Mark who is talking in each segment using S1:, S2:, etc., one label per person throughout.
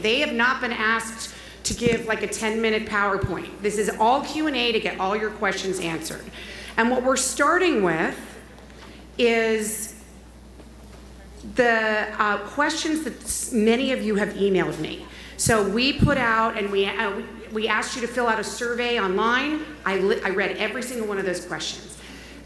S1: They have not been asked to give like a 10-minute PowerPoint. This is all Q&A to get all your questions answered. And what we're starting with is the questions that many of you have emailed me. So we put out and we asked you to fill out a survey online. I read every single one of those questions.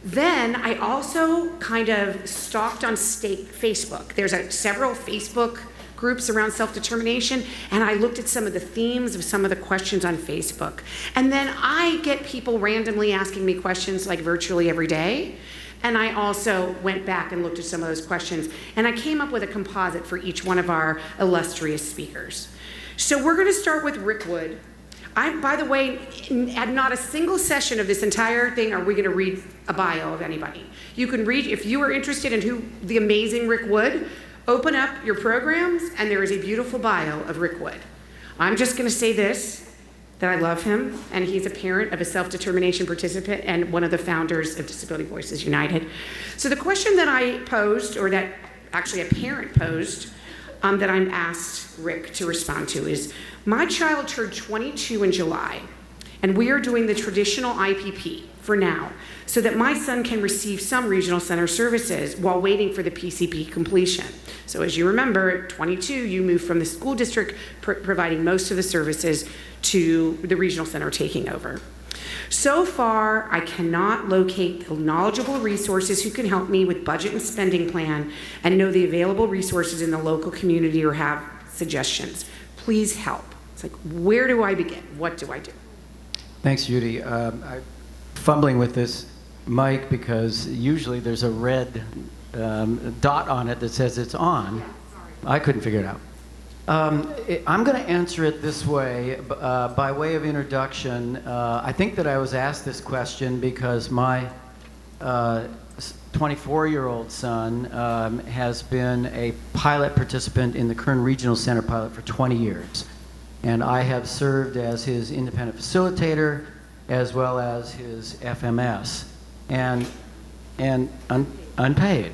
S1: Then I also kind of stalked on Facebook. There's several Facebook groups around self-determination, and I looked at some of the themes of some of the questions on Facebook. And then I get people randomly asking me questions like virtually every day. And I also went back and looked at some of those questions, and I came up with a composite for each one of our illustrious speakers. So we're going to start with Rick Wood. By the way, at not a single session of this entire thing are we going to read a bio of anybody. You can read, if you are interested in who the amazing Rick Wood, open up your programs, and there is a beautiful bio of Rick Wood. I'm just going to say this, that I love him, and he's a parent of a self-determination participant and one of the founders of Disability Voices United. So the question that I posed, or that actually a parent posed, that I'm asked Rick to respond to is, my child turned 22 in July, and we are doing the traditional IPP for now, so that my son can receive some regional center services while waiting for the PCP completion. So as you remember, at 22, you move from the school district providing most of the services to the regional center taking over. So far, I cannot locate the knowledgeable resources who can help me with budget and spending plan and know the available resources in the local community or have suggestions. Please help. It's like, where do I begin? What do I do?
S2: Thanks, Judy. I'm fumbling with this mic because usually there's a red dot on it that says it's on.
S1: Yeah,
S2: I couldn't figure it out. I'm going to answer it this way, by way of introduction. I think that I was asked this question because my 24-year-old son has been a pilot participant in the Kern Regional Center pilot for 20 years. And I have served as his independent facilitator as well as his FMS. And unpaid.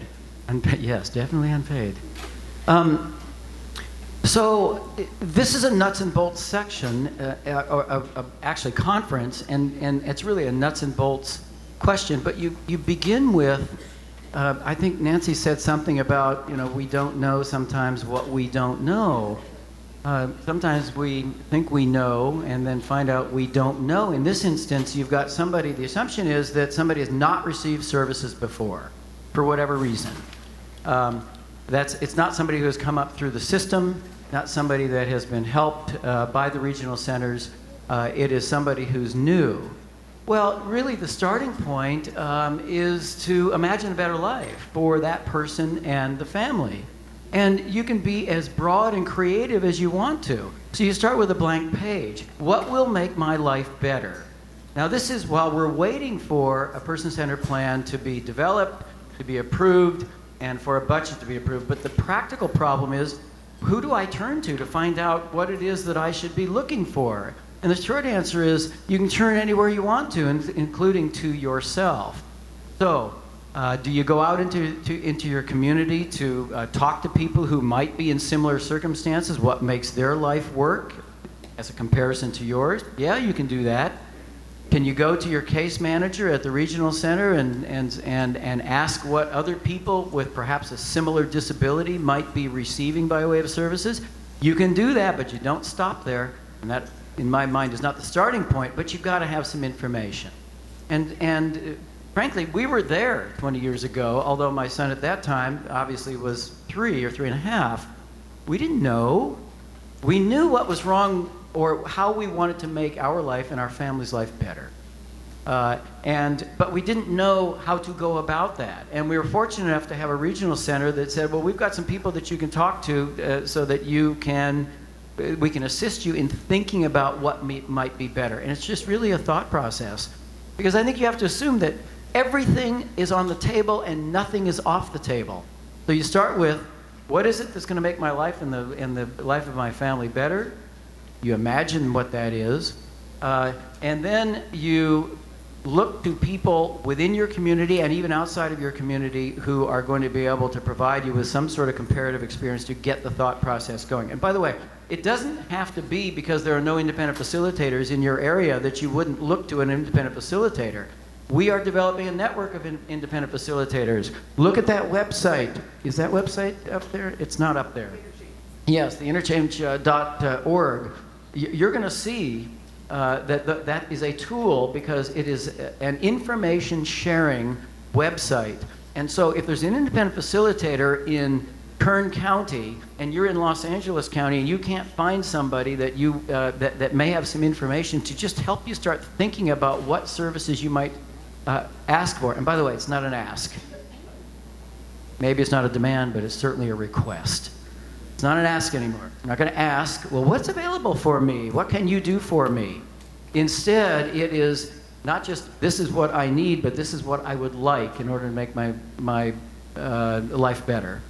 S2: Yes, definitely unpaid. So this is a nuts and bolts section, actually conference, and it's really a nuts and bolts question. But you begin with, I think Nancy said something about, we don't know sometimes what we don't know. Sometimes we think we know and then find out we don't know. In this instance, you've got somebody, the assumption is that somebody has not received services before, for whatever reason. It's not somebody who has come up through the system, not somebody that has been helped by the regional centers. It is somebody who's new. Well, really the starting point is to imagine a better life for that person and the family. And you can be as broad and creative as you want to. So you start with a blank page. What will make my life better? Now this is while we're waiting for a person-centered plan to be developed, to be approved, and for a budget to be approved. But the practical problem is, who do I turn to find out what it is that I should be looking for? And the short answer is, you can turn anywhere you want to, including to yourself. So, do you go out into your community to talk to people who might be in similar circumstances? What makes their life work as a comparison to yours? Yeah, you can do that. Can you go to your case manager at the regional center and ask what other people with perhaps a similar disability might be receiving by way of services? You can do that, but you don't stop there. And that, in my mind, is not the starting point, but you've got to have some information. And frankly, we were there 20 years ago, although my son at that time obviously was 3 or 3.5. We didn't know. We knew what was wrong or how we wanted to make our life and our family's life better. But we didn't know how to go about that. And we were fortunate enough to have a regional center that said, well, we've got some people that you can talk to so that we can assist you in thinking about what might be better. And it's just really a thought process. Because I think you have to assume that everything is on the table and nothing is off the table. So you start with, what is it that's going to make my life and the life of my family better? You imagine what that is, and then you look to people within your community and even outside of your community who are going to be able to provide you with some sort of comparative experience to get the thought process going. And by the way, it doesn't have to be because there are no independent facilitators in your area that you wouldn't look to an independent facilitator. We are developing a network of independent facilitators. Look at that website. Is that website up there? It's not up there. Yes, the interchange.org. You're going to see that is a tool because it is an information sharing website. And so if there's an independent facilitator in Kern County and you're in Los Angeles County and you can't find somebody that that may have some information to just help you start thinking about what services you might ask for. And by the way, it's not an ask. Maybe it's not a demand, but it's certainly a request. It's not an ask anymore. I'm not going to ask, well, what's available for me? What can you do for me? Instead, it is not just this is what I need, but this is what I would like in order to make my life better.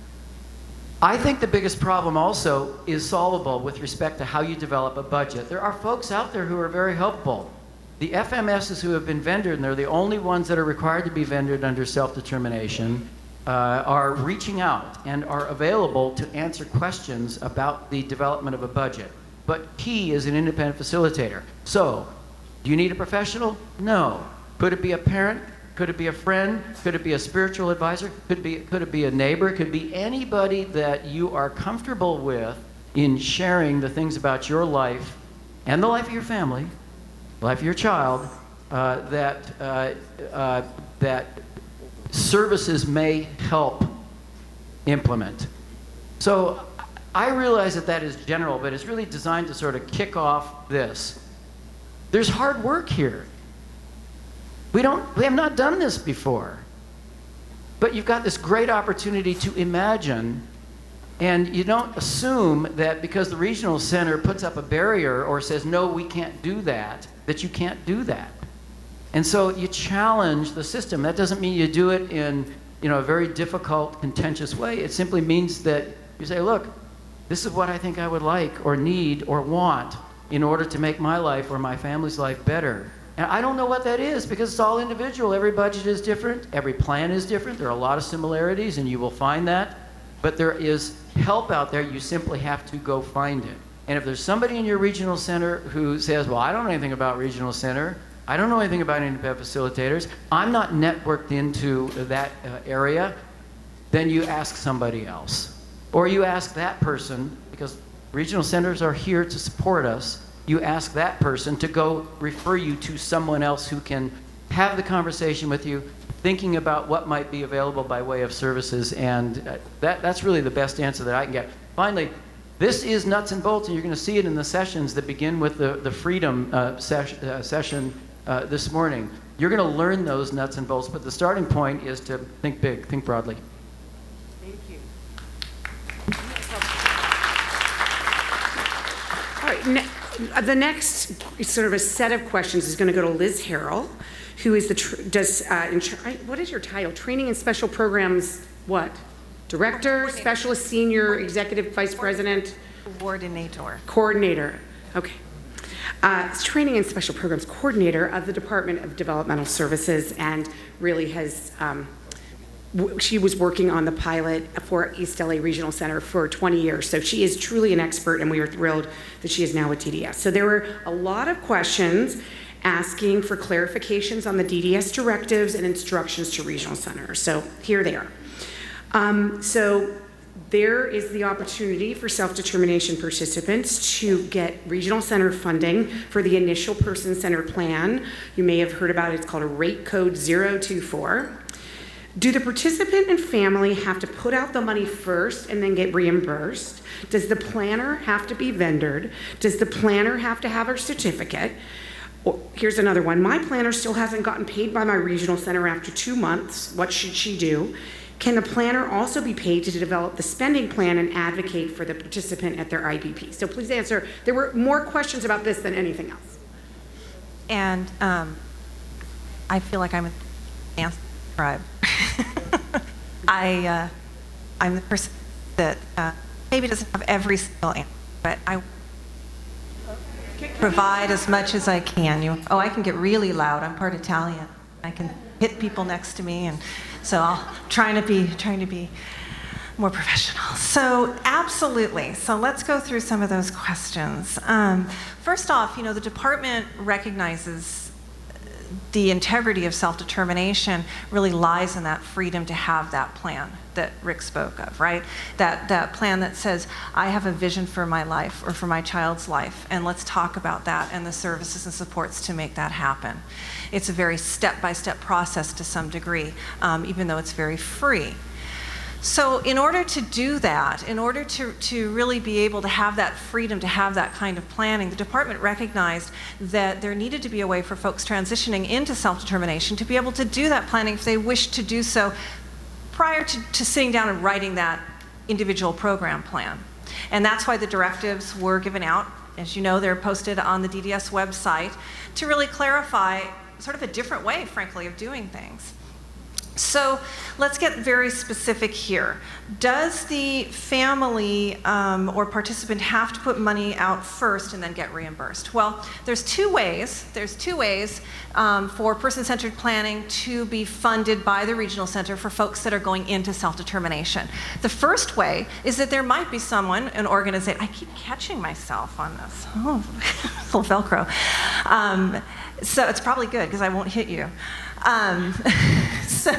S2: I think the biggest problem also is solvable with respect to how you develop a budget. There are folks out there who are very helpful. The FMSs who have been vendored, and they're the only ones that are required to be vendored under self-determination, are reaching out and are available to answer questions about the development of a budget. But he is an independent facilitator. So, do you need a professional? No. Could it be a parent? Could it be a friend? Could it be a spiritual advisor? Could it be a neighbor? Could it be anybody that you are comfortable with in sharing the things about your life and the life of your family, the life of your child, that services may help implement. So I realize that is general, but it's really designed to sort of kick off this. There's hard work here. We have not done this before. But you've got this great opportunity to imagine, and you don't assume that because the regional center puts up a barrier or says, no, we can't do that, that you can't do that. And so you challenge the system. That doesn't mean you do it in a very difficult, contentious way. It simply means that you say, look, this is what I think I would like or need or want in order to make my life or my family's life better. And I don't know what that is because it's all individual. Every budget is different. Every plan is different. There are a lot of similarities, and you will find that. But there is help out there. You simply have to go find it. And if there's somebody in your regional center who says, well, I don't know anything about regional center, I don't know anything about independent facilitators, I'm not networked into that area, then you ask somebody else. Or you ask that person, because regional centers are here to support us, you ask that person to go refer you to someone else who can have the conversation with you, thinking about what might be available by way of services, and that's really the best answer that I can get. Finally, this is nuts and bolts, and you're going to see it in the sessions that begin with the Freedom session this morning. You're going to learn those nuts and bolts, but the starting point is to think big, think broadly.
S1: Thank you. All right, the next sort of a set of questions is going to go to Liz Harrell, who is what is your title? Training and Special Programs, what? Director, Specialist, Senior, Executive Vice President? Coordinator. Okay. Training and Special Programs Coordinator of the Department of Developmental Services, and really has, she was working on the pilot for East LA Regional Center for 20 years. So she is truly an expert, and we are thrilled that she is now with DDS. So there were a lot of questions asking for clarifications on the DDS directives and instructions to regional centers. So here they are. So there is the opportunity for self-determination participants to get regional center funding for the initial person-centered plan. You may have heard about it. It's called a rate code 024. Do the participant and family have to put out the money first and then get reimbursed? Does the planner have to be vendored? Does the planner have to have her certificate? Or, here's another one. My planner still hasn't gotten paid by my regional center after 2 months. What should she do? Can the planner also be paid to develop the spending plan and advocate for the participant at their IBP? So please answer. There were more questions about this than anything else.
S3: And I feel like I'm an answer tribe. I'm the person that maybe doesn't have every single answer, but I provide as much as I can. I can get really loud. I'm part Italian. I can hit people next to me, and so I'm trying to be more professional. So absolutely. So let's go through some of those questions. First off, the department recognizes the integrity of self-determination really lies in that freedom to have that plan that Rick spoke of, right? That plan that says, I have a vision for my life or for my child's life, and let's talk about that and the services and supports to make that happen. It's a very step-by-step process to some degree, even though it's very free. So in order to do that, in order to really be able to have that freedom to have that kind of planning, the department recognized that there needed to be a way for folks transitioning into self-determination to be able to do that planning if they wished to do so prior to sitting down and writing that individual program plan. And that's why the directives were given out. As you know, they're posted on the DDS website to really clarify sort of a different way, frankly, of doing things. So let's get very specific here. Does the family or participant have to put money out first and then get reimbursed? Well, there's two ways. There's two ways for person-centered planning to be funded by the regional center for folks that are going into self-determination. The first way is that there might be someone, an organization. I keep catching myself on this. Oh, little Velcro. So it's probably good because I won't hit you. So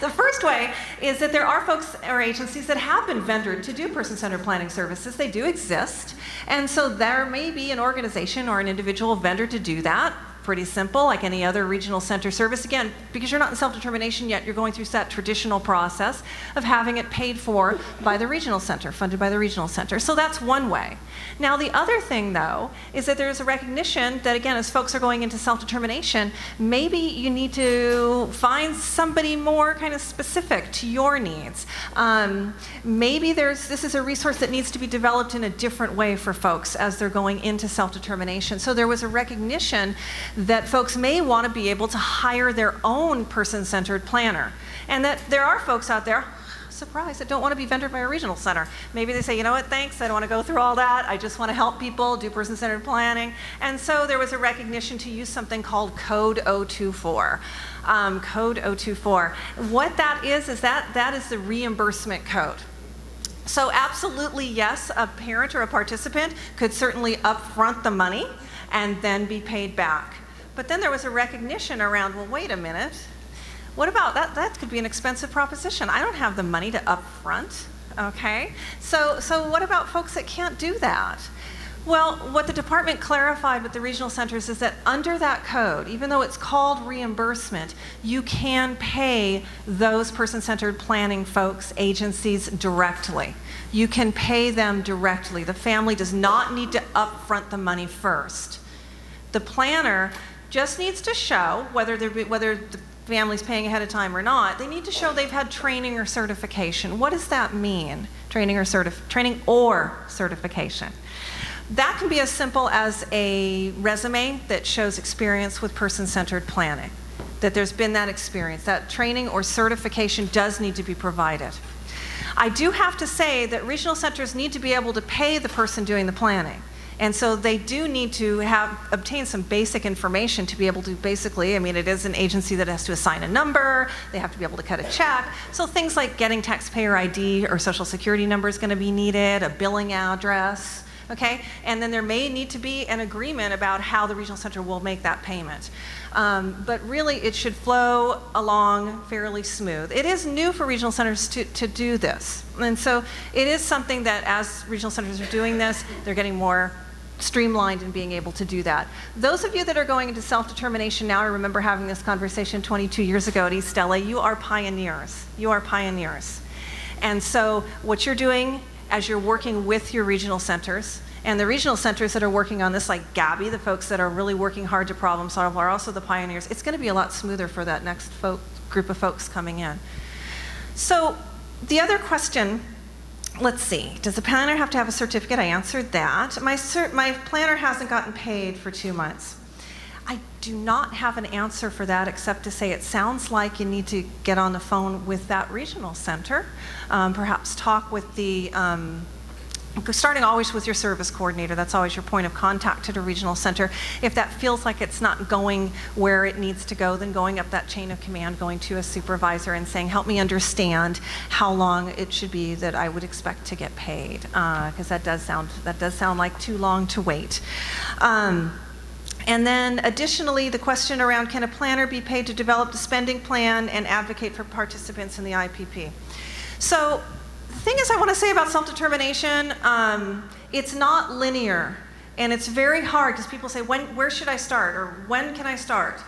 S3: the first way is that there are folks or agencies that have been vendored to do person-centered planning services. They do exist. And so there may be an organization or an individual vendor to do that. Pretty simple, like any other regional center service. Again, because you're not in self-determination yet, you're going through that traditional process of having it paid for by the regional center, funded by the regional center. So that's one way. Now, the other thing, though, is that there's a recognition that, again, as folks are going into self-determination, maybe you need to find somebody more kind of specific to your needs. Maybe this is a resource that needs to be developed in a different way for folks as they're going into self-determination. So there was a recognition that folks may want to be able to hire their own person-centered planner. And that there are folks out there, surprise, that don't want to be vendored by a regional center. Maybe they say, you know what, thanks, I don't want to go through all that. I just want to help people do person-centered planning. And so there was a recognition to use something called Code 024. Code 024. What that is that is the reimbursement code. So absolutely, yes, a parent or a participant could certainly upfront the money and then be paid back. But then there was a recognition around, well, wait a minute. What about that? That could be an expensive proposition. I don't have the money to upfront, okay? So what about folks that can't do that? Well, what the department clarified with the regional centers is that under that code, even though it's called reimbursement, you can pay those person-centered planning folks, agencies, directly. You can pay them directly. The family does not need to upfront the money first. The planner just needs to show, whether the family's paying ahead of time or not, they need to show they've had training or certification. What does that mean, training or certification? That can be as simple as a resume that shows experience with person-centered planning, that there's been that experience. That training or certification does need to be provided. I do have to say that regional centers need to be able to pay the person doing the planning. And so they do need to obtain some basic information to be able to basically, it is an agency that has to assign a number, they have to be able to cut a check. So things like getting taxpayer ID or social security number is going to be needed, a billing address, okay? And then there may need to be an agreement about how the regional center will make that payment. But really, it should flow along fairly smooth. It is new for regional centers to do this. And so it is something that as regional centers are doing this, they're getting more streamlined in being able to do that. Those of you that are going into self-determination now, I remember having this conversation 22 years ago at East LA, you are pioneers. You are pioneers. And so what you're doing as you're working with your regional centers, and the regional centers that are working on this, like Gabby, the folks that are really working hard to problem solve, are also the pioneers. It's going to be a lot smoother for that next group of folks coming in. So the other question, let's see, does the planner have to have a certificate? I answered that. My planner hasn't gotten paid for 2 months. I do not have an answer for that except to say it sounds like you need to get on the phone with that regional center, perhaps talk with the starting always with your service coordinator. That's always your point of contact at a regional center. If that feels like it's not going where it needs to go, then going up that chain of command, going to a supervisor and saying, help me understand how long it should be that I would expect to get paid, because that does sound like too long to wait. And then additionally, the question around, can a planner be paid to develop the spending plan and advocate for participants in the IPP? So the thing is, I want to say about self-determination, it's not linear, and it's very hard because people say, where should I start, or when can I start?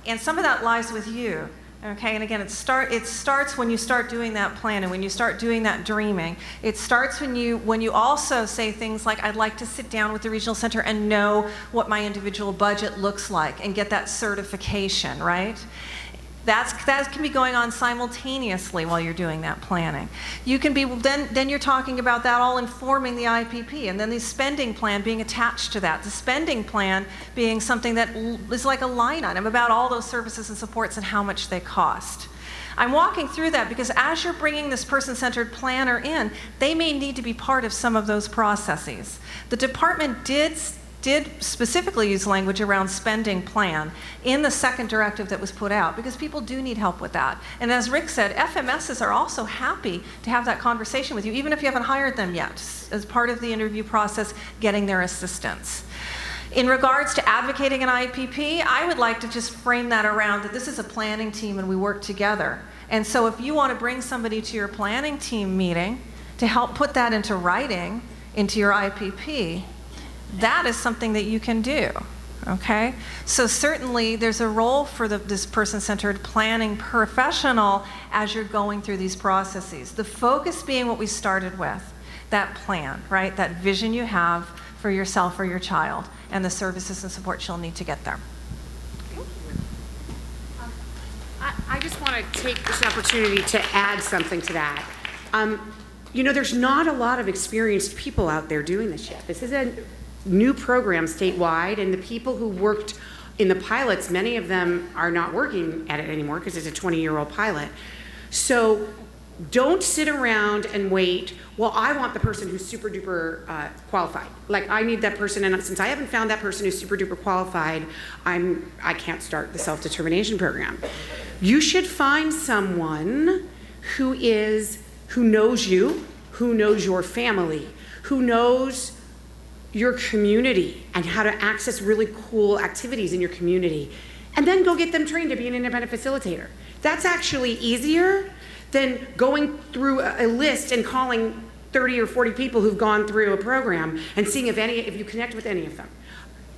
S3: And some of that lies with you, okay? And again, it starts when you start doing that plan and when you start doing that dreaming. It starts when you also say things like, I'd like to sit down with the regional center and know what my individual budget looks like and get that certification, right? That can be going on simultaneously while you're doing that planning. You can be, then you're talking about that all informing the IPP, and then the spending plan being attached to that. The spending plan being something that is like a line item about all those services and supports and how much they cost. I'm walking through that because as you're bringing this person-centered planner in, they may need to be part of some of those processes. The department did specifically use language around spending plan in the second directive that was put out, because people do need help with that. And as Rick said, FMSs are also happy to have that conversation with you, even if you haven't hired them yet, as part of the interview process, getting their assistance. In regards to advocating an IPP, I would like to just frame that around that this is a planning team and we work together. And so if you want to bring somebody to your planning team meeting to help put that into writing, into your IPP, that is something that you can do, okay? So certainly there's a role for this person-centered planning professional as you're going through these processes. The focus being what we started with, that plan, right? That vision you have for yourself or your child and the services and support you'll need to get there.
S1: I just want to take this opportunity to add something to that. You know, there's not a lot of experienced people out there doing this yet. This is a new program statewide, and the people who worked in the pilots, many of them are not working at it anymore because it's a 20-year-old pilot. So don't sit around and wait, well, I want the person who's super duper qualified. Like, I need that person, and since I haven't found that person who's super duper qualified, I can't start the self-determination program. You should find someone who knows you, who knows your family, who knows your community and how to access really cool activities in your community, and then go get them trained to be an independent facilitator. That's actually easier than going through a list and calling 30 or 40 people who've gone through a program and seeing if you connect with any of them.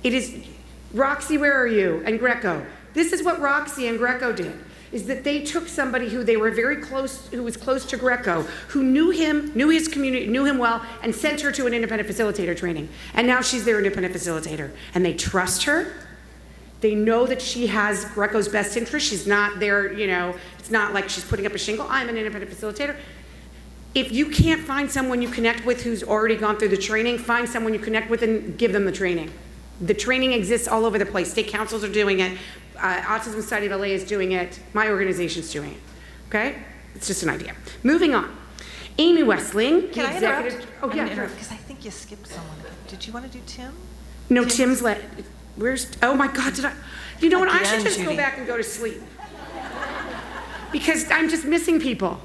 S1: It is, Roxy, where are you? And Greco. This is what Roxy and Greco did, is that they took somebody who they were very close, who was close to Greco, who knew him, knew his community, knew him well, and sent her to an independent facilitator training. And now she's their independent facilitator. And they trust her. They know that she has Greco's best interest. She's not there, you know, it's not like she's putting up a shingle, I'm an independent facilitator. If you can't find someone you connect with who's already gone through the training, find someone you connect with and give them the training. The training exists all over the place. State councils are doing it. Autism Society of LA is doing it. My organization's doing it. Okay? It's just an idea. Moving on. Amy Westling.
S3: Can I interrupt?
S1: Oh, yeah.
S3: Because I think you skipped someone. Did you want to do Tim?
S1: No, Tim's where's, oh my God, you know what? I should just
S3: Judy.
S1: go back and go to sleep. Because I'm just missing people.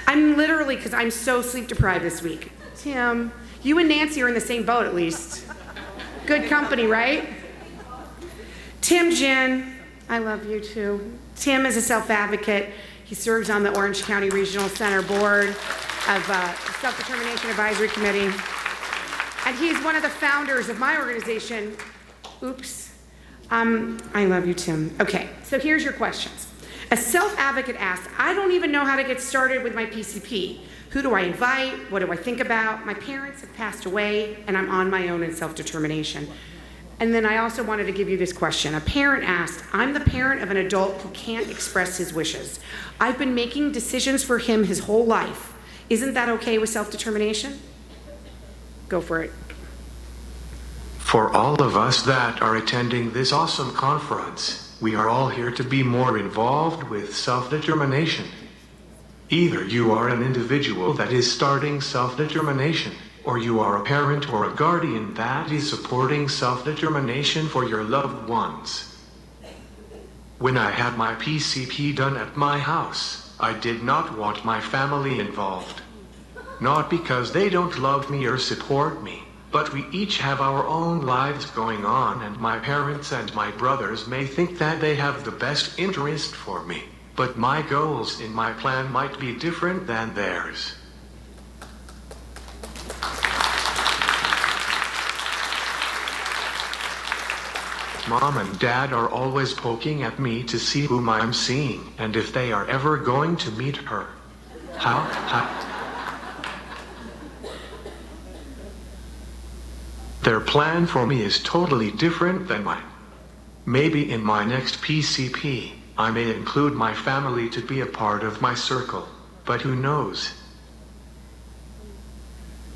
S1: I'm literally, because I'm so sleep deprived this week. Tim, you and Nancy are in the same boat at least. Good company, right? Tim Jin, I love you too. Tim is a self-advocate. He serves on the Orange County Regional Center Board of Self-Determination Advisory Committee. And he's one of the founders of my organization. Oops. I love you, Tim. Okay, so here's your questions. A self-advocate asked, I don't even know how to get started with my PCP. Who do I invite? What do I think about? My parents have passed away, and I'm on my own in self-determination. And then I also wanted to give you this question. A parent asked, I'm the parent of an adult who can't express his wishes. I've been making decisions for him his whole life. Isn't that okay with self-determination? Go for it.
S4: For all of us that are attending this awesome conference, we are all here to be more involved with self-determination. Either you are an individual that is starting self-determination, or you are a parent or a guardian that is supporting self-determination for your loved ones. When I had my PCP done at my house, I did not want my family involved. Not because they don't love me or support me, but we each have our own lives going on, and my parents and my brothers may think that they have the best interest for me, but my goals in my plan might be different than theirs. Mom and Dad are always poking at me to see whom I'm seeing and if they are ever going to meet her. How? Their plan for me is totally different than mine. Maybe in my next PCP, I may include my family to be a part of my circle, but who knows?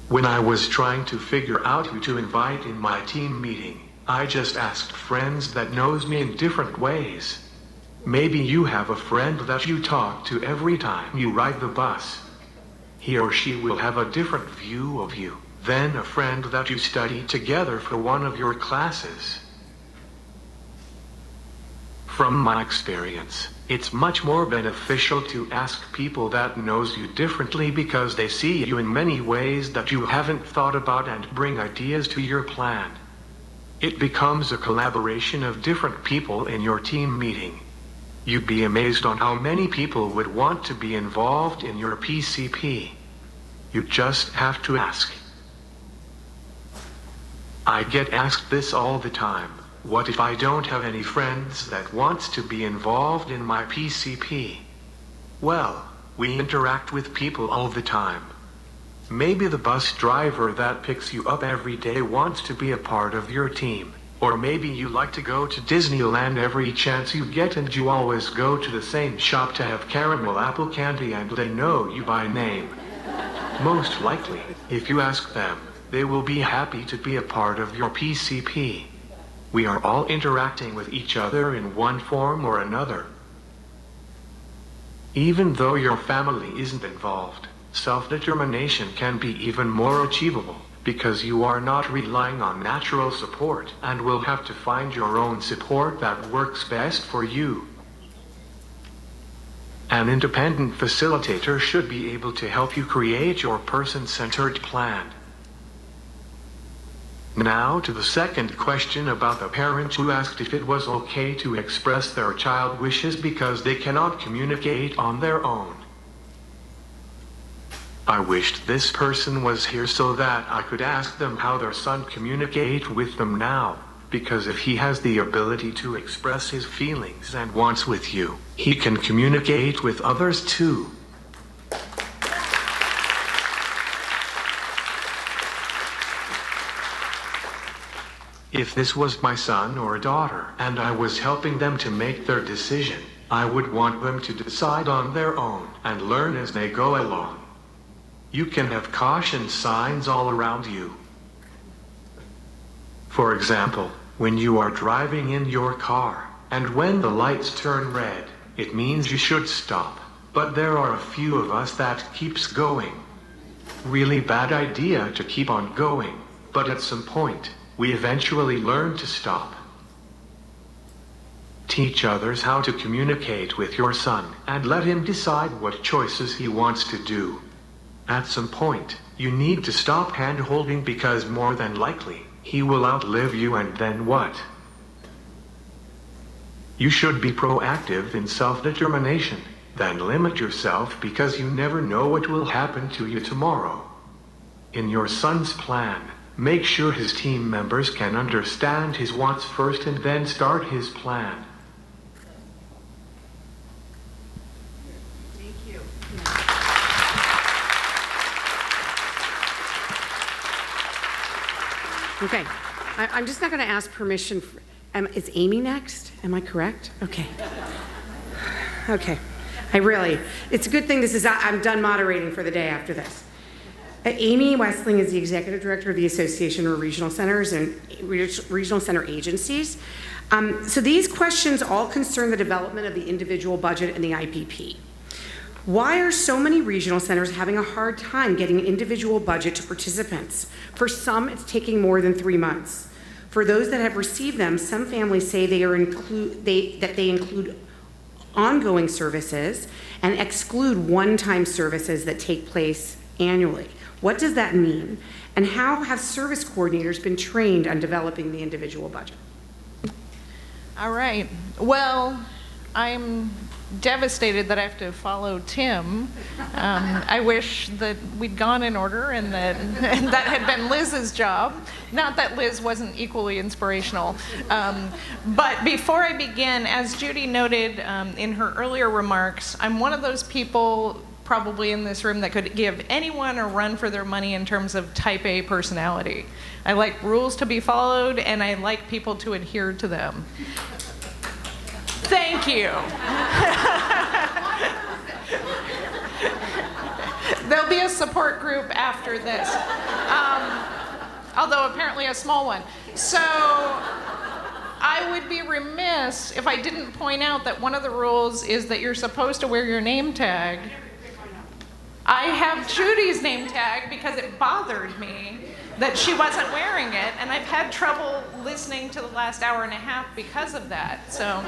S4: When I was trying to figure out who to invite in my team meeting, I just asked friends that knows me in different ways. Maybe you have a friend that you talk to every time you ride the bus. He or she will have a different view of you than a friend that you study together for one of your classes. From my experience, it's much more beneficial to ask people that knows you differently because they see you in many ways that you haven't thought about and bring ideas to your plan. It becomes a collaboration of different people in your team meeting. You'd be amazed on how many people would want to be involved in your PCP. You just have to ask. I get asked this all the time. What if I don't have any friends that wants to be involved in my PCP? Well, we interact with people all the time. Maybe the bus driver that picks you up every day wants to be a part of your team. Or maybe you like to go to Disneyland every chance you get and you always go to the same shop to have caramel apple candy and they know you by name. Most likely, if you ask them, they will be happy to be a part of your PCP. We are all interacting with each other in one form or another. Even though your family isn't involved, self-determination can be even more achievable because you are not relying on natural support and will have to find your own support that works best for you. An independent facilitator should be able to help you create your person-centered plan. Now to the second question about the parent who asked if it was okay to express their child wishes because they cannot communicate on their own. I wished this person was here so that I could ask them how their son communicates with them now, because if he has the ability to express his feelings and wants with you, he can communicate with others too. If this was my son or daughter and I was helping them to make their decision, I would want them to decide on their own and learn as they go along. You can have caution signs all around you. For example, when you are driving in your car, and when the lights turn red, it means you should stop. But there are a few of us that keeps going. Really bad idea to keep on going, but at some point, we eventually learn to stop. Teach others how to communicate with your son and let him decide what choices he wants to do. At some point, you need to stop hand-holding because more than likely, he will outlive you and then what? You should be proactive in self-determination, then limit yourself because you never know what will happen to you tomorrow. In your son's plan, make sure his team members can understand his wants first and then start his plan.
S1: Thank you. Okay, I'm just not going to ask permission. Is Amy next? Am I correct? Okay. Okay. It's a good thing I'm done moderating for the day after this. Amy Westling is the Executive Director of the Association of Regional Centers and Regional Center Agencies. So these questions all concern the development of the individual budget and the IPP. Why are so many regional centers having a hard time getting an individual budget to participants? For some, it's taking more than 3 months. For those that have received them, some families say that they include ongoing services and exclude one-time services that take place annually. What does that mean? And how have service coordinators been trained on developing the individual budget?
S5: All right. Well, I'm devastated that I have to follow Tim. I wish that we'd gone in order and that had been Liz's job. Not that Liz wasn't equally inspirational. But before I begin, as Judy noted in her earlier remarks, I'm one of those people probably in this room that could give anyone a run for their money in terms of type A personality. I like rules to be followed, and I like people to adhere to them. Thank you. There'll be a support group after this, although apparently a small one. So I would be remiss if I didn't point out that one of the rules is that you're supposed to wear your name tag. I have Judy's name tag because it bothered me that she wasn't wearing it, and I've had trouble listening to the last hour and a half because of that. So,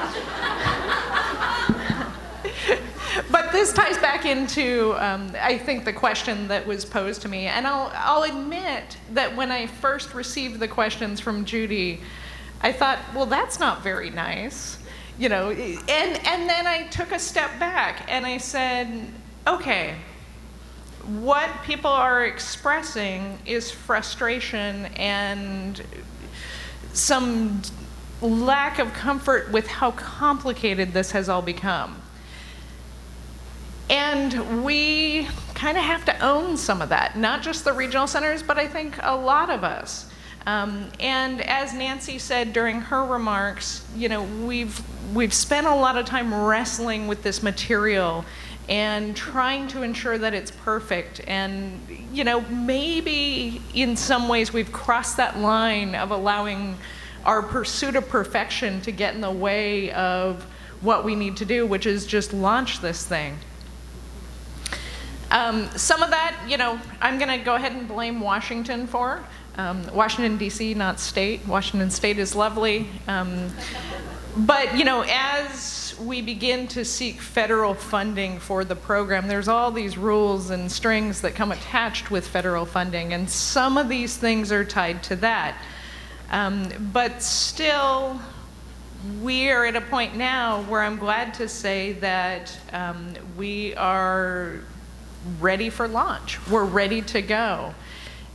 S5: but this ties back into, I think, the question that was posed to me, and I'll admit that when I first received the questions from Judy, I thought, well, that's not very nice, you know, and then I took a step back and I said, okay, what people are expressing is frustration and some lack of comfort with how complicated this has all become. And we kind of have to own some of that, not just the regional centers, but I think a lot of us. And as Nancy said during her remarks, you know, we've spent a lot of time wrestling with this material and trying to ensure that it's perfect. And, you know, maybe in some ways we've crossed that line of allowing our pursuit of perfection to get in the way of what we need to do, which is just launch this thing. Some of that, you know, I'm gonna go ahead and blame Washington for. Washington, D.C., not state. Washington State is lovely. But, you know, as we begin to seek federal funding for the program, there's all these rules and strings that come attached with federal funding, and some of these things are tied to that. But still, we are at a point now where I'm glad to say that we are ready for launch. We're ready to go.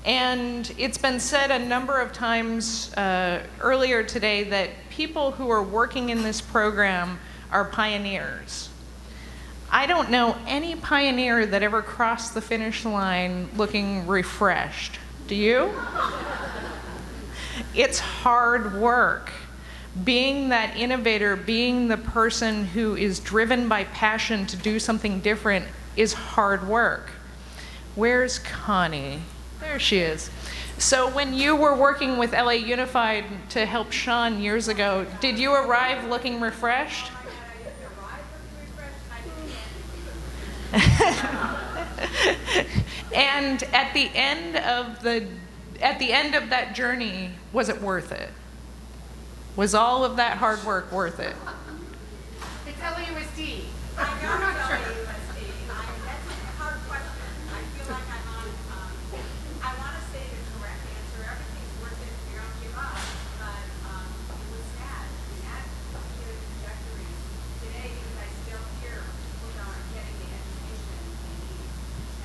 S5: And it's been said a number of times earlier today that people who are working in this program are pioneers. I don't know any pioneer that ever crossed the finish line looking refreshed. Do you? It's hard work. Being that innovator, being the person who is driven by passion to do something different is hard work. Where's Connie? There she is. So when you were working with LA Unified to help Sean years ago, did you arrive looking refreshed? And at the end of that journey, was it worth it? Was all of that hard work worth it?
S1: It's LAUSD.
S6: I'm not sure. That's a hard question. I feel like I'm on. I want to say the correct answer. Everything's worth it. You don't give up. But it was sad. And that particular trajectory today, because I still hear people aren't getting the education they need.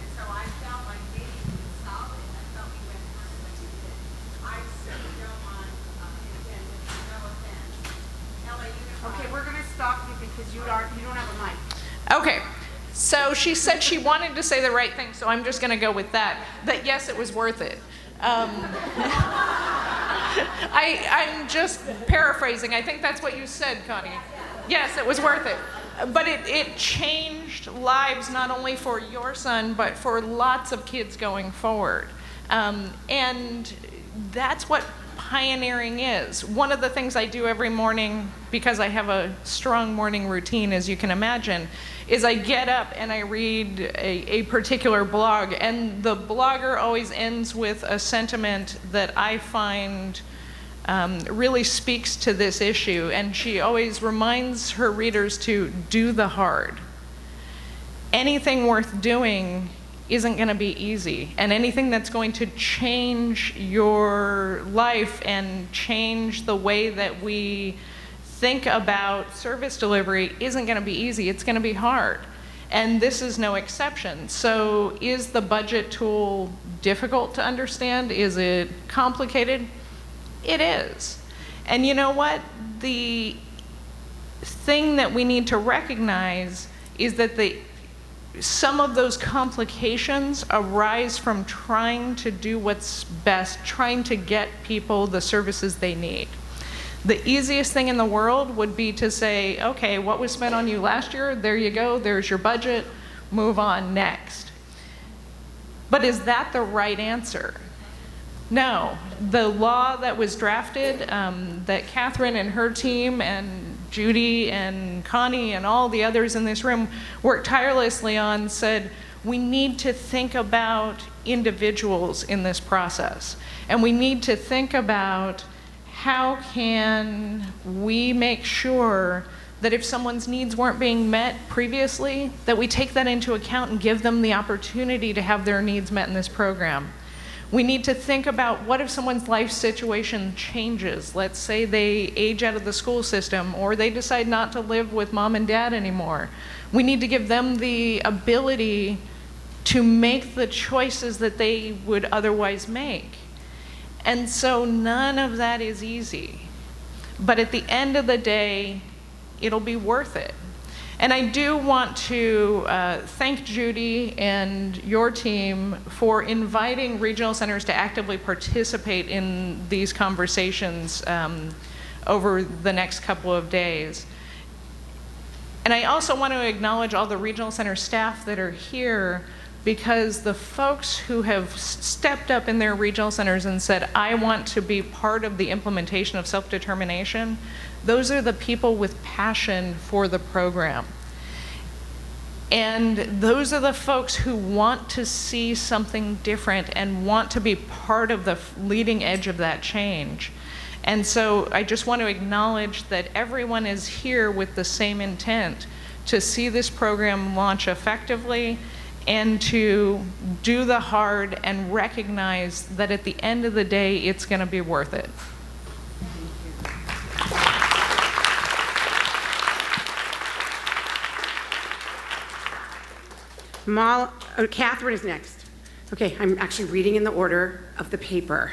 S6: And so I felt like maybe we were solid. I felt we went further than we did. I certainly don't want, and again, with no offense, LA Unified.
S1: Okay, we're gonna stop you because you don't have a mic.
S5: Okay, so she said she wanted to say the right thing, so I'm just going to go with that yes, it was worth it. I'm just paraphrasing. I think that's what you said, Connie. Yes, it was worth it. But it changed lives not only for your son, but for lots of kids going forward. And that's what pioneering is. One of the things I do every morning, because I have a strong morning routine, as you can imagine, is I get up and I read a particular blog, and the blogger always ends with a sentiment that I find really speaks to this issue, and she always reminds her readers to do the hard. Anything worth doing isn't going to be easy, and anything that's going to change your life and change the way that we think about service delivery isn't going to be easy. It's going to be hard, and this is no exception. So is the budget tool difficult to understand? Is it complicated? It is. And you know what? The thing that we need to recognize is that some of those complications arise from trying to do what's best, trying to get people the services they need. The easiest thing in the world would be to say, okay, what was spent on you last year? There you go, there's your budget, move on next. But is that the right answer? No. The law that was drafted, that Catherine and her team and Judy and Connie and all the others in this room worked tirelessly on, said we need to think about individuals in this process. And we need to think about how can we make sure that if someone's needs weren't being met previously, that we take that into account and give them the opportunity to have their needs met in this program. We need to think about what if someone's life situation changes. Let's say they age out of the school system, or they decide not to live with mom and dad anymore. We need to give them the ability to make the choices that they would otherwise make. And so none of that is easy. But at the end of the day, it'll be worth it. And I do want to thank Judy and your team for inviting regional centers to actively participate in these conversations over the next couple of days. And I also want to acknowledge all the regional center staff that are here, because the folks who have stepped up in their regional centers and said, I want to be part of the implementation of self-determination, those are the people with passion for the program. And those are the folks who want to see something different and want to be part of the leading edge of that change. And so I just want to acknowledge that everyone is here with the same intent, to see this program launch effectively and to do the hard and recognize that at the end of the day, it's going to be worth it.
S1: Catherine is next. Okay, I'm actually reading in the order of the paper.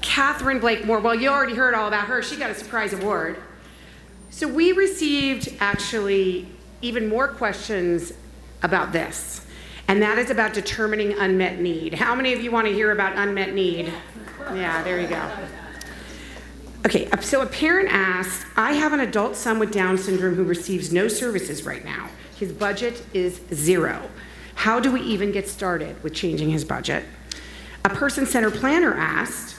S1: Catherine Blakemore, well, you already heard all about her. She got a surprise award. So we received actually even more questions about this, and that is about determining unmet need. How many of you want to hear about unmet need? Yeah, there you go. Okay, so a parent asked, I have an adult son with Down syndrome who receives no services right now. His budget is $0. How do we even get started with changing his budget? A person-centered planner asked,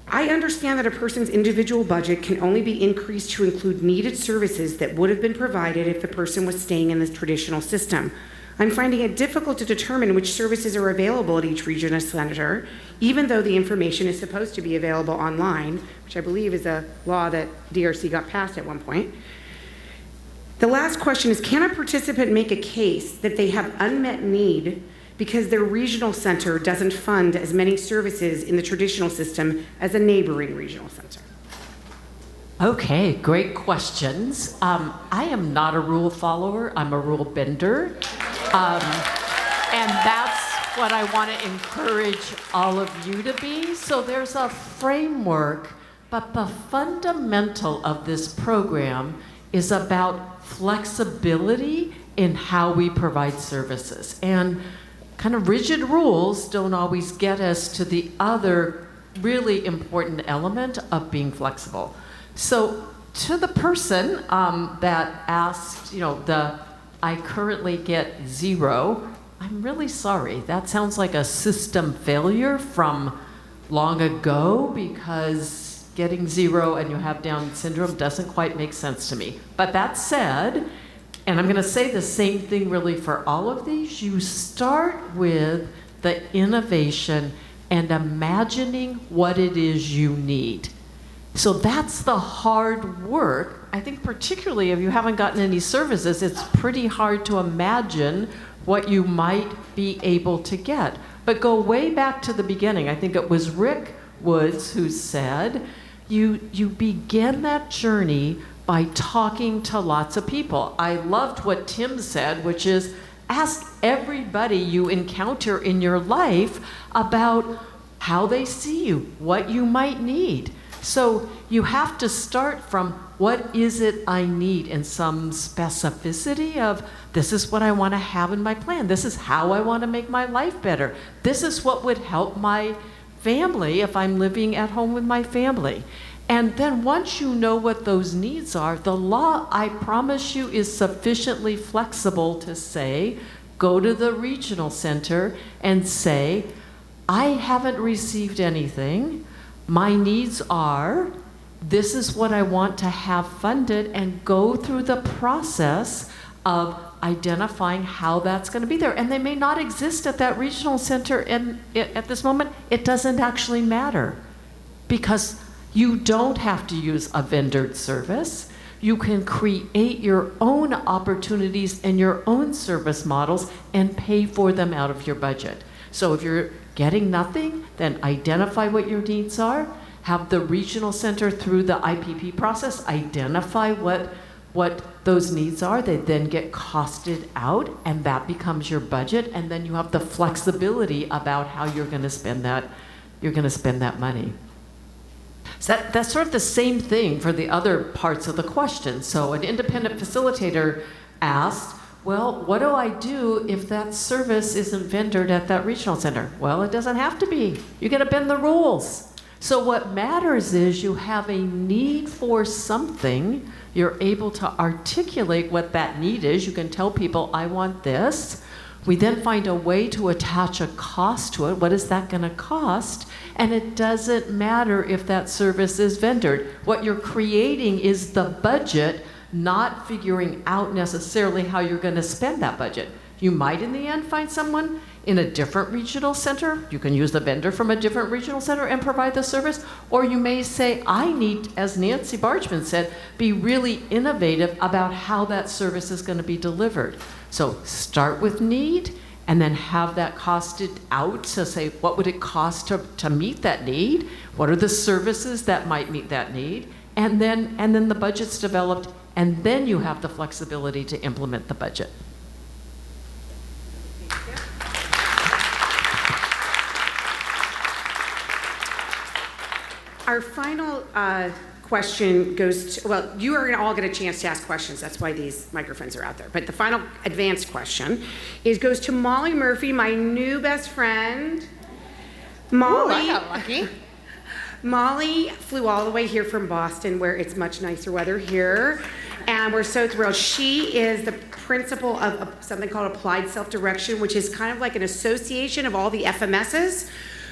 S1: I understand that a person's individual budget can only be increased to include needed services that would have been provided if the person was staying in the traditional system. I'm finding it difficult to determine which services are available at each regional center, even though the information is supposed to be available online, which I believe is a law that DRC got passed at one point. The last question is, can a participant make a case that they have unmet need because their regional center doesn't fund as many services in the traditional system as a neighboring regional center?
S7: Okay, great questions. I am not a rule follower, I'm a rule bender. And that's what I want to encourage all of you to be. So there's a framework, but the fundamental of this program is about flexibility in how we provide services. And kind of rigid rules don't always get us to the other really important element of being flexible. So to the person that asked, I currently get $0, I'm really sorry. That sounds like a system failure from long ago, because getting $0 and you have Down syndrome doesn't quite make sense to me. But that said, and I'm going to say the same thing really for all of these, you start with the innovation and imagining what it is you need. So that's the hard work. I think particularly if you haven't gotten any services, it's pretty hard to imagine what you might be able to get. But go way back to the beginning. I think it was Rick Woods who said, you begin that journey by talking to lots of people. I loved what Tim said, which is ask everybody you encounter in your life about how they see you, what you might need. So you have to start from what is it I need in some specificity of this is what I want to have in my plan. This is how I want to make my life better. This is what would help my family if I'm living at home with my family. And then once you know what those needs are, the law, I promise you, is sufficiently flexible to say, go to the regional center and say, I haven't received anything. My needs are, this is what I want to have funded, and go through the process of identifying how that's going to be there. And they may not exist at that regional center and at this moment. It doesn't actually matter because you don't have to use a vendored service. You can create your own opportunities and your own service models and pay for them out of your budget. So if you're getting nothing, then identify what your needs are, have the regional center through the IPP process identify what those needs are. They then get costed out, and that becomes your budget, and then you have the flexibility about how you're going to spend that money. So that's sort of the same thing for the other parts of the question. So an independent facilitator asked, well, what do I do if that service isn't vendored at that regional center? Well, it doesn't have to be. You got to bend the rules. So what matters is you have a need for something. You're able to articulate what that need is. You can tell people, I want this. We then find a way to attach a cost to it. What is that going to cost? And it doesn't matter if that service is vendored. What you're creating is the budget, not figuring out necessarily how you're going to spend that budget. You might in the end find someone in a different regional center. You can use the vendor from a different regional center and provide the service. Or you may say, I need, as Nancy Bargman said, be really innovative about how that service is going to be delivered. So start with need and then have that costed out to say, what would it cost to meet that need? What are the services that might meet that need? And then the budget's developed, and then you have the flexibility to implement the budget.
S1: Our final question goes to, well, you are all get a chance to ask questions. That's why these microphones are out there. But the final advanced question goes to Molly Murphy, my new best friend. Molly.
S8: Ooh, I got lucky.
S1: Molly flew all the way here from Boston, where it's much nicer weather here, and we're so thrilled. She is the principal of something called Applied Self-Direction, which is kind of like an association of all the FMSs.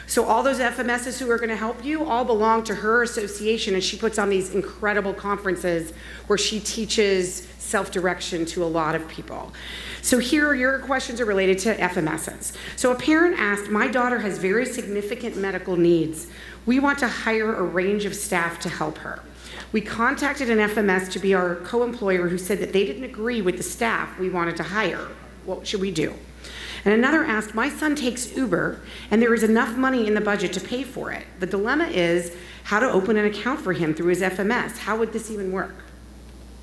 S1: So all those FMSs who are going to help you all belong to her association, and she puts on these incredible conferences where she teaches self-direction to a lot of people. So here your questions are related to FMSs. So a parent asked, my daughter has very significant medical needs. We want to hire a range of staff to help her. We contacted an FMS to be our co-employer who said that they didn't agree with the staff we wanted to hire. What should we do? And another asked, my son takes Uber, and there is enough money in the budget to pay for it. The dilemma is how to open an account for him through his FMS. How would this even work?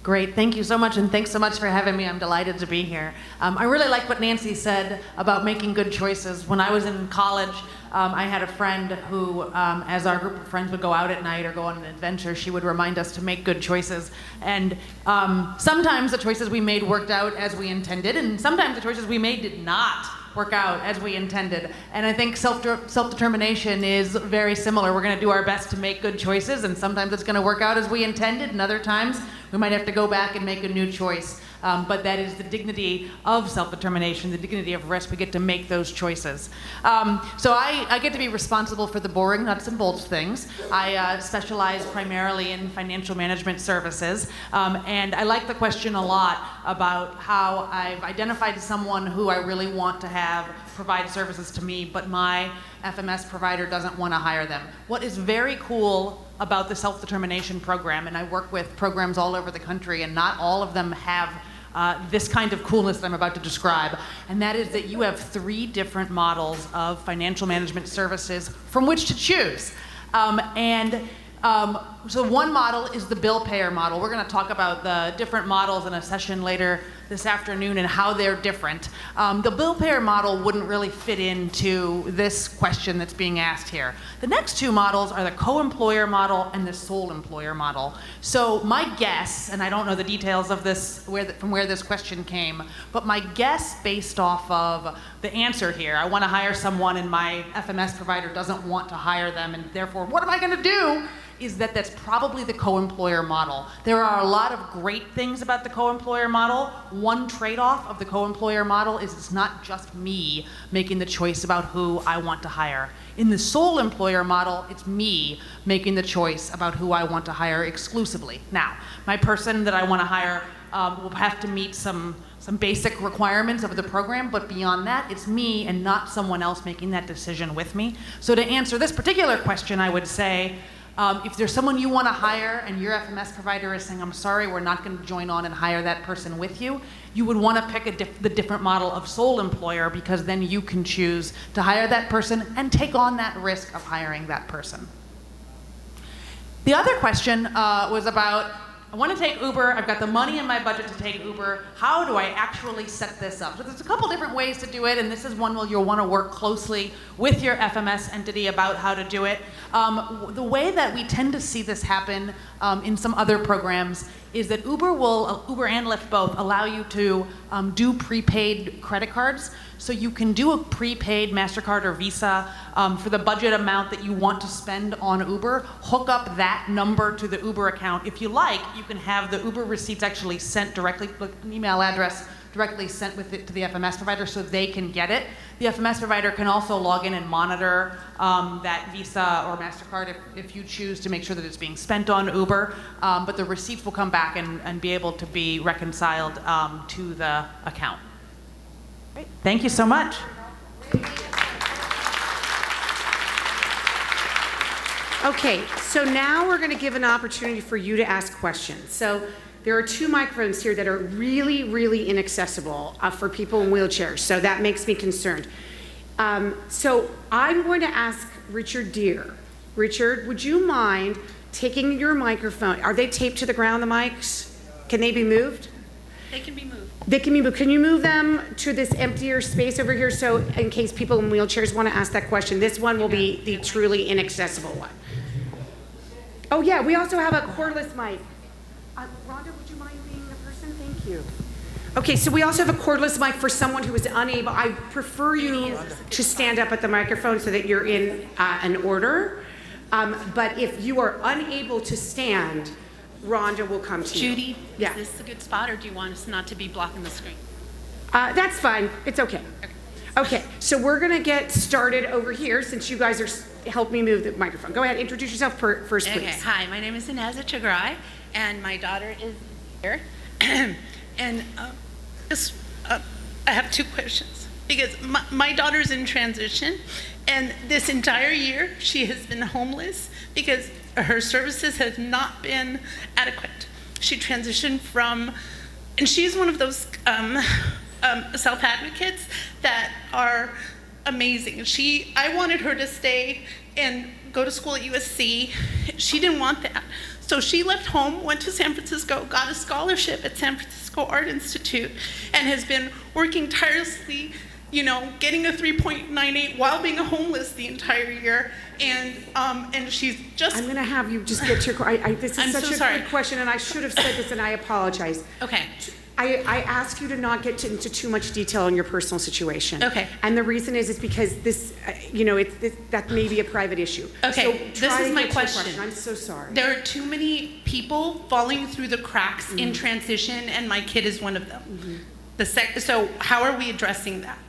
S8: Great, thank you so much, and thanks so much for having me. I'm delighted to be here. I really like what Nancy said about making good choices. When I was in college, I had a friend who, as our group of friends would go out at night or go on an adventure, she would remind us to make good choices. And sometimes the choices we made worked out as we intended, and sometimes the choices we made did not work out as we intended. And I think self-determination is very similar. We're going to do our best to make good choices, and sometimes it's going to work out as we intended, and other times we might have to go back and make a new choice. but that is the dignity of self-determination, the dignity of risk. We get to make those choices. So I get to be responsible for the boring nuts and bolts things. I specialize primarily in financial management services, and I like the question a lot about how I've identified someone who I really want to have provide services to me, but my FMS provider doesn't want to hire them. What is very cool about the self-determination program, and I work with programs all over the country, and not all of them have this kind of coolness that I'm about to describe, and that is that you have 3 different models of financial management services from which to choose. So one model is the bill payer model. We're going to talk about the different models in a session later this afternoon and how they're different. The bill payer model wouldn't really fit into this question that's being asked here. The next 2 models are the Coe Employer Model and the Sole Employer Model. So my guess, and I don't know the details of this, from where this question came, but my guess based off of the answer here, I want to hire someone and my FMS provider doesn't want to hire them, and therefore, what am I going to do? Is that that's probably the Coe Employer Model. There are a lot of great things about the Coe Employer Model. One trade-off of the Coe Employer Model is it's not just me making the choice about who I want to hire. In the Sole Employer Model, it's me making the choice about who I want to hire exclusively. Now, my person that I want to hire will have to meet some basic requirements of the program, but beyond that, it's me and not someone else making that decision with me. So to answer this particular question, I would say, if there's someone you want to hire and your FMS provider is saying, I'm sorry, we're not going to join on and hire that person with you, you would want to pick the different model of sole employer, because then you can choose to hire that person and take on that risk of hiring that person. The other question was about, I want to take Uber, I've got the money in my budget to take Uber, how do I actually set this up? So there's a couple different ways to do it, and this is one where you'll want to work closely with your FMS entity about how to do it. The way that we tend to see this happen in some other programs is that Uber and Lyft both allow you to do prepaid credit cards. So you can do a prepaid MasterCard or Visa for the budget amount that you want to spend on Uber, hook up that number to the Uber account. If you like, you can have the Uber receipts actually sent directly, like an email address directly sent with it to the FMS provider so they can get it. The FMS provider can also log in and monitor that Visa or MasterCard if you choose to make sure that it's being spent on Uber, but the receipts will come back and be able to be reconciled to the account. Great. Thank you so much.
S1: Okay, so now we're going to give an opportunity for you to ask questions. So there are 2 microphones here that are really, really inaccessible for people in wheelchairs, so that makes me concerned. So I'm going to ask Richard Deere. Richard, would you mind taking your microphone? Are they taped to the ground, the mics? Can they be moved?
S9: They can be moved.
S1: They can be moved. Can you move them to this emptier space over here, so in case people in wheelchairs want to ask that question? This one will be the truly inaccessible one. Oh yeah, we also have a cordless mic. Rhonda, would you mind being the person? Thank you. Okay, so we also have a cordless mic for someone who is unable. I prefer you to stand up at the microphone so that you're in an order. But if you are unable to stand, Rhonda will come to you.
S9: Judy,
S1: Yeah.
S9: is this a good spot, or do you want us not to be blocking the screen?
S1: That's fine. It's okay. Okay, so we're going to get started over here since you guys are helping me move the microphone. Go ahead, introduce yourself first, please.
S9: Okay, hi, my name is Inez Chagrai, and my daughter is here. And I have 2 questions, because my daughter's in transition, and this entire year she has been homeless because her services have not been adequate. She transitioned from, and she's one of those self-advocates that are amazing. I wanted her to stay and go to school at USC. She didn't want that. So she left home, went to San Francisco, got a scholarship at San Francisco Art Institute, and has been working tirelessly, getting a 3.98 while being homeless the entire year. And she's just...
S1: I'm going to have you just get to your... this is such a good question, and I should have said this, and I apologize.
S9: Okay.
S1: I ask you to not get into too much detail on your personal situation.
S9: Okay.
S1: And the reason is because this, that may be a private issue.
S9: Okay,
S1: So
S9: this
S1: try
S9: is
S1: to
S9: my
S1: get to your
S9: question.
S1: I'm so sorry.
S9: There are too many people falling through the cracks in transition, and my kid is one of them. So how are we addressing that?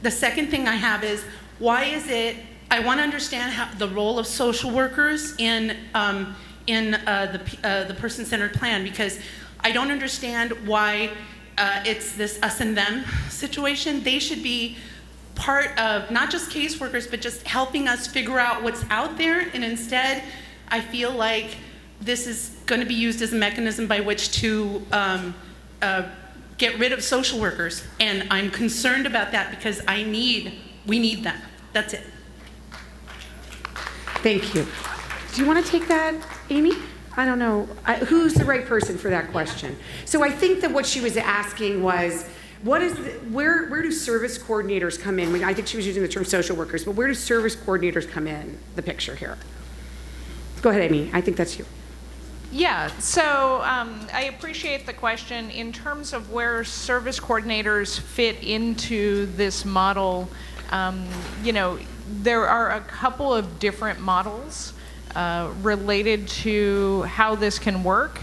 S9: The second thing I have is, why is it, I want to understand how the role of social workers in the person-centered plan, because I don't understand why it's this us and them situation. They should be part of not just caseworkers, but just helping us figure out what's out there. And instead, I feel like this is going to be used as a mechanism by which to get rid of social workers. And I'm concerned about that because we need them. That's it.
S1: Thank you. Do you want to take that, Amy? I don't know. Who's the right person for that question? So I think that what she was asking was, where do service coordinators come in? I think she was using the term social workers, but where do service coordinators come in the picture here? Go ahead, Amy. I think that's you.
S5: Yeah, so I appreciate the question. In terms of where service coordinators fit into this model, there are a couple of different models related to how this can work.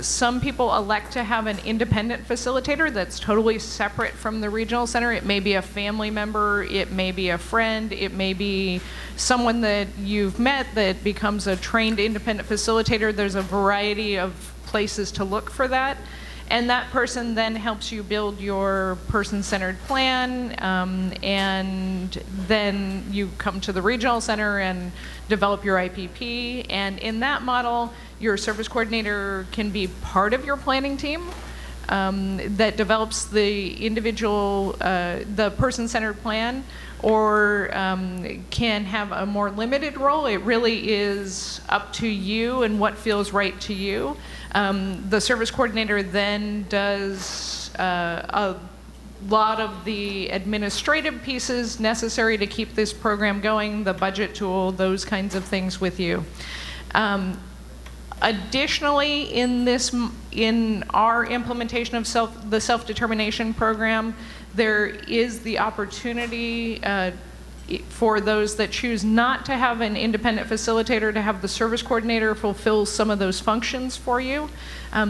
S5: Some people elect to have an independent facilitator that's totally separate from the regional center. It may be a family member, it may be a friend, it may be someone that you've met that becomes a trained independent facilitator. There's a variety of places to look for that. And that person then helps you build your person-centered plan, and then you come to the regional center and develop your IPP. And in that model, your service coordinator can be part of your planning team that develops the individual, the person-centered plan, or can have a more limited role. It really is up to you and what feels right to you. The service coordinator then does a lot of the administrative pieces necessary to keep this program going, the budget tool, those kinds of things with you. Additionally, in our implementation of the self-determination program, there is the opportunity for those that choose not to have an independent facilitator to have the service coordinator fulfill some of those functions for you.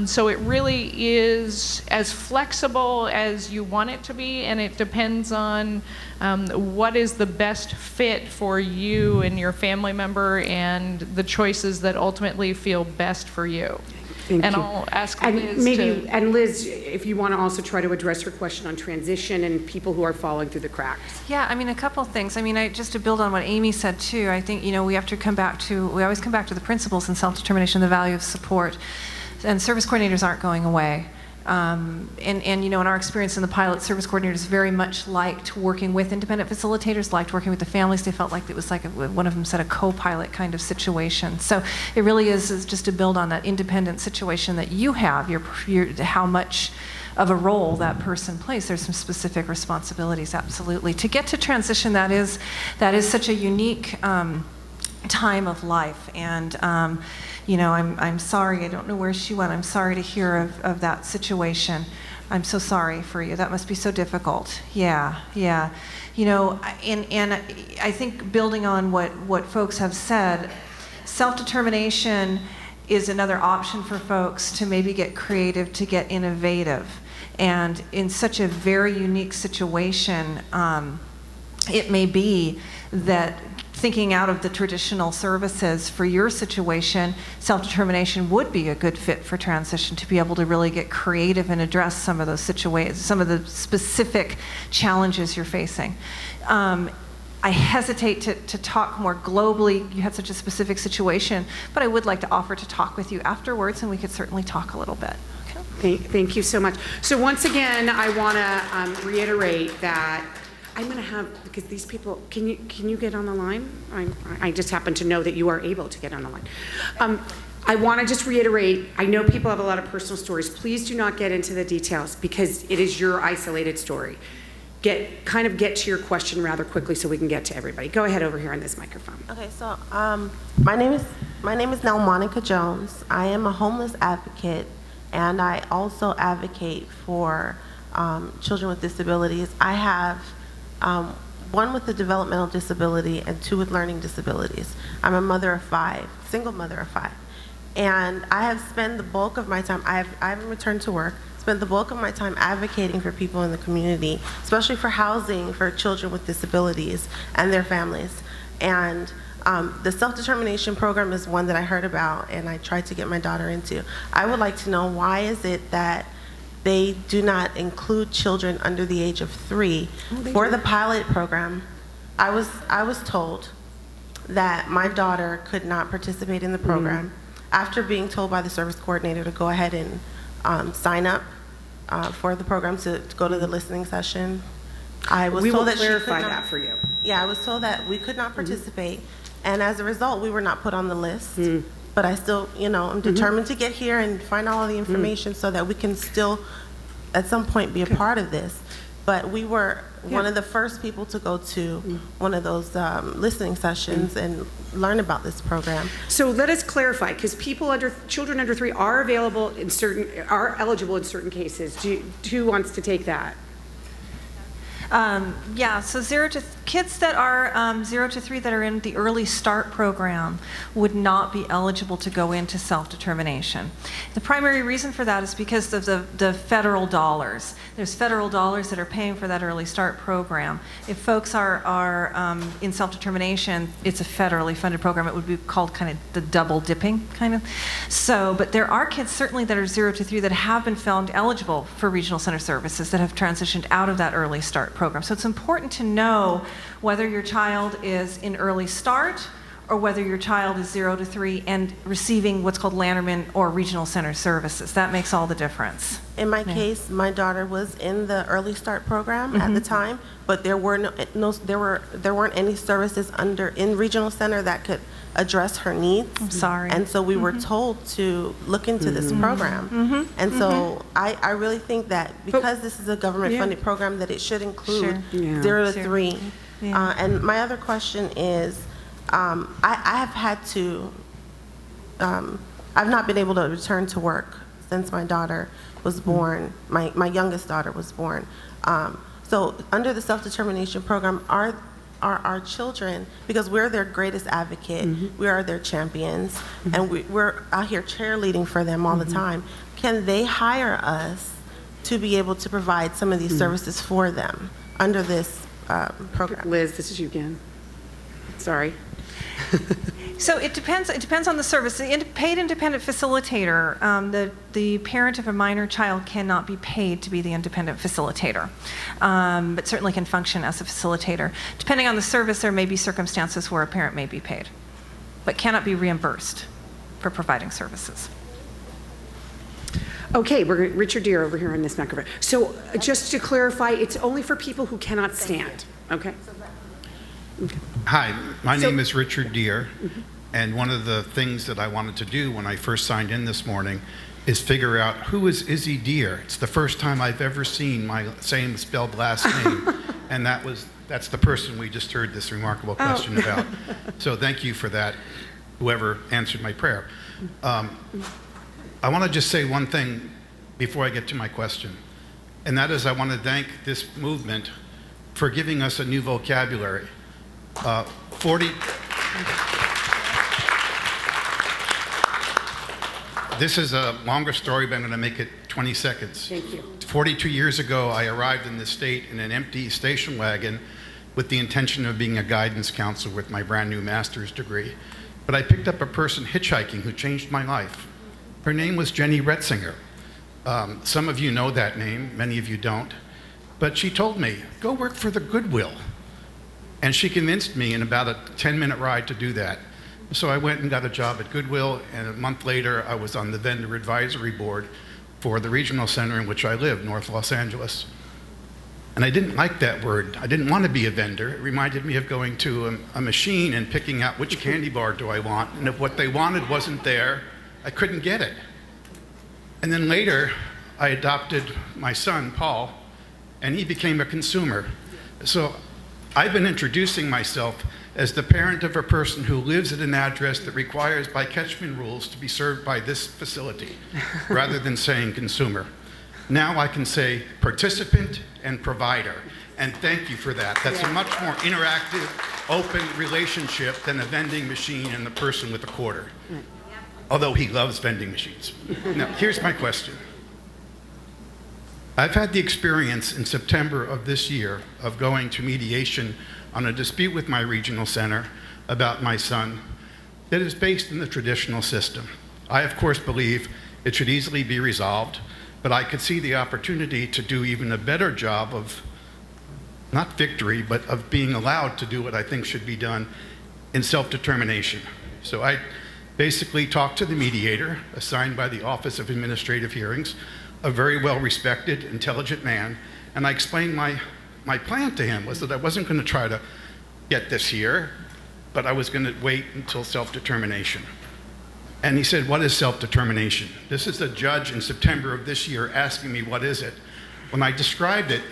S5: So it really is as flexible as you want it to be, and it depends on what is the best fit for you and your family member and the choices that ultimately feel best for you.
S1: Thank you.
S5: I'll ask
S1: and
S5: Liz
S1: And Liz, if you want to also try to address her question on transition and people who are falling through the cracks.
S3: Yeah, a couple of things. Just to build on what Amy said too, I think, we always come back to the principles in self-determination, the value of support. And service coordinators aren't going away. In our experience in the pilot, service coordinators very much liked working with independent facilitators, liked working with the families. They felt like it was like one of them said, a co-pilot kind of situation. So it really is just to build on that independent situation that you have, how much of a role that person plays. There's some specific responsibilities, absolutely. To get to transition, that is such a unique time of life. And I'm sorry, I don't know where she went. I'm sorry to hear of that situation. I'm so sorry for you. That must be so difficult. Yeah. And I think building on what folks have said, self-determination is another option for folks to maybe get creative, to get innovative. And in such a very unique situation, it may be that thinking out of the traditional services for your situation, self-determination would be a good fit for transition, to be able to really get creative and address some of those situations, some of the specific challenges you're facing. I hesitate to talk more globally. You had such a specific situation, but I would like to offer to talk with you afterwards, and we could certainly talk a little bit. Okay.
S1: Thank you so much. So once again, I want to reiterate that I'm going to have, because these people, can you get on the line? I just happen to know that you are able to get on the line. I want to just reiterate, I know people have a lot of personal stories. Please do not get into the details because it is your isolated story. Get to your question rather quickly so we can get to everybody. Go ahead over here on this microphone.
S10: Okay, so my name is now Monica Jones. I am a homeless advocate, and I also advocate for children with disabilities. I have one with a developmental disability and 2 with learning disabilities. I'm a mother of 5, single mother of 5. And I have spent the bulk of my time, I haven't returned to work, spent the bulk of my time advocating for people in the community, especially for housing for children with disabilities and their families. And the self-determination program is one that I heard about and I tried to get my daughter into. I would like to know, why is it that they do not include children under the age of 3 for the pilot program? I was told that my daughter could not participate in the program after being told by the service coordinator to go ahead and sign up for the program to go to the listening session. I was
S1: We will
S10: told that
S1: clarify
S10: she could not,
S1: that for you.
S10: Yeah, I was told that we could not participate, and as a result, we were not put on the list. But I still, I'm determined to get here and find all of the information so that we can still, at some point, be a part of this. But we were one of the first people to go to one of those listening sessions and learn about this program.
S1: So let us clarify, because children under 3 are eligible in certain cases. Who wants to take that?
S3: So kids that are 0 to 3 that are in the Early Start program would not be eligible to go into self-determination. The primary reason for that is because of the federal dollars. There's federal dollars that are paying for that Early Start program. If folks are in self-determination, it's a federally funded program. It would be called kind of the double dipping kind of. So, but there are kids certainly that are 0 to 3 that have been found eligible for regional center services that have transitioned out of that Early Start program. So it's important to know whether your child is in Early Start or whether your child is 0 to 3 and receiving what's called Lanterman or regional center services. That makes all the difference.
S10: In my case, my daughter was in the Early Start program at the time, but there weren't any services in regional center that could address her needs.
S3: I'm sorry.
S10: And so we were told to look into this program. And so I really think that because this is a government-funded program, that it should include 0 to 3. And my other question is, I have had to, I've not been able to return to work since my daughter was born, my youngest daughter was born. So under the self-determination program, are our children, because we're their greatest advocate, we are their champions, and we're out here cheerleading for them all the time, can they hire us to be able to provide some of these services for them under this program?
S1: Liz, this is you again. Sorry.
S3: So it depends on the service. The paid independent facilitator, the parent of a minor child cannot be paid to be the independent facilitator, but certainly can function as a facilitator. Depending on the service, there may be circumstances where a parent may be paid, but cannot be reimbursed for providing services.
S1: Okay, we're Richard Deere over here on this microphone. So just to clarify, it's only for people who cannot stand. Okay.
S11: Hi, my name is Richard Deere, and one of the things that I wanted to do when I first signed in this morning is figure out who is Izzy Deere. It's the first time I've ever seen my same spelled last name, and that's the person we just heard this remarkable question about. So thank you for that, whoever answered my prayer. I want to just say one thing before I get to my question, and that is I want to thank this movement for giving us a new vocabulary. This is a longer story, but I'm going to make it 20 seconds.
S1: Thank you.
S11: 42 years ago, I arrived in the state in an empty station wagon with the intention of being a guidance counselor with my brand new master's degree. But I picked up a person hitchhiking who changed my life. Her name was Jenny Retzinger. Some of you know that name, many of you don't. But she told me, go work for the Goodwill. And she convinced me in about a 10-minute ride to do that. So I went and got a job at Goodwill, and a month later I was on the vendor advisory board for the regional center in which I live, North Los Angeles. And I didn't like that word. I didn't want to be a vendor. It reminded me of going to a machine and picking out which candy bar do I want, and if what they wanted wasn't there, I couldn't get it. And then later I adopted my son, Paul, and he became a consumer. So I've been introducing myself as the parent of a person who lives at an address that requires by catchment rules to be served by this facility, rather than saying consumer. Now I can say participant and provider, and thank you for that. That's a much more interactive, open relationship than a vending machine and the person with a quarter. Although he loves vending machines. Now, here's my question. I've had the experience in September of this year of going to mediation on a dispute with my regional center about my son that is based in the traditional system. I, of course, believe it should easily be resolved, but I could see the opportunity to do even a better job of, not victory, but of being allowed to do what I think should be done in self-determination. So I basically talked to the mediator assigned by the Office of Administrative Hearings, a very well-respected, intelligent man, and I explained my plan to him was that I wasn't going to try to get this here, but I was going to wait until self-determination. And he said, what is self-determination? This is the judge in September of this year asking me, what is it? When I described it,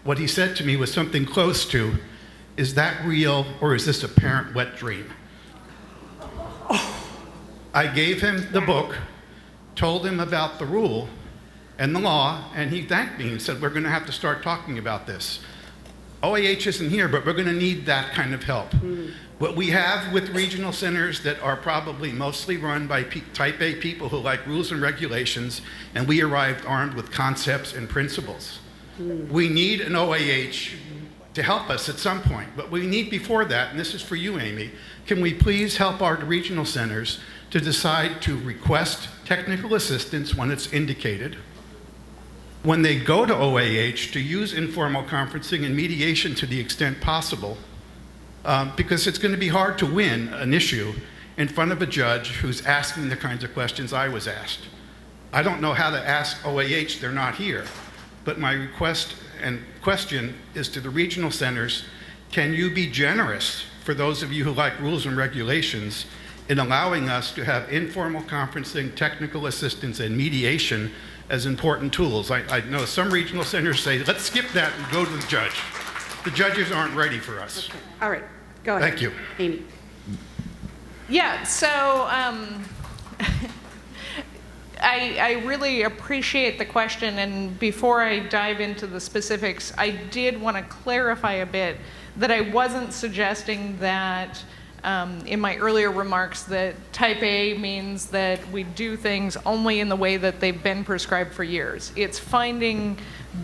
S11: what he said to me was something close to, is that real or is this a parent wet dream? I gave him the book, told him about the rule and the law, and he thanked me and said, we're going to have to start talking about this. OAH isn't here, but we're going to need that kind of help. What we have with regional centers that are probably mostly run by type A people who like rules and regulations, and we arrived armed with concepts and principles. We need an OAH to help us at some point, but we need before that, and this is for you, Amy, can we please help our regional centers to decide to request technical assistance when it's indicated, when they go to OAH, to use informal conferencing and mediation to the extent possible, because it's going to be hard to win an issue in front of a judge who's asking the kinds of questions I was asked. I don't know how to ask OAH, they're not here, but my request and question is to the regional centers, can you be generous for those of you who like rules and regulations in allowing us to have informal conferencing, technical assistance, and mediation as important tools. I know some regional centers say, let's skip that and go to the judge. The judges aren't ready for us.
S1: Okay. All right, go ahead.
S11: Thank you.
S1: Amy.
S5: Yeah, so I really appreciate the question, and before I dive into the specifics, I did want to clarify a bit that I wasn't suggesting that in my earlier remarks that type A means that we do things only in the way that they've been prescribed for years. It's finding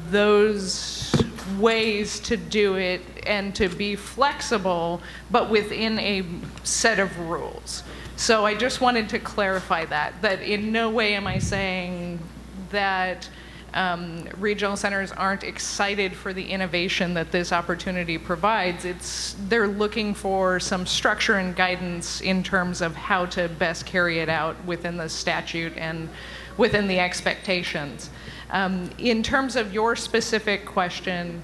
S5: those ways to do it and to be flexible, but within a set of rules. So I just wanted to clarify that in no way am I saying that regional centers aren't excited for the innovation that this opportunity provides. They're looking for some structure and guidance in terms of how to best carry it out within the statute and within the expectations. In terms of your specific question,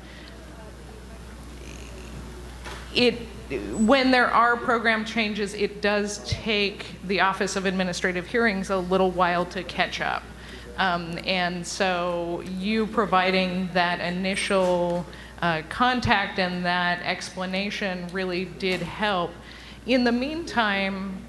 S5: when there are program changes, it does take the Office of Administrative Hearings a little while to catch up. And so you providing that initial contact and that explanation really did help. In the meantime,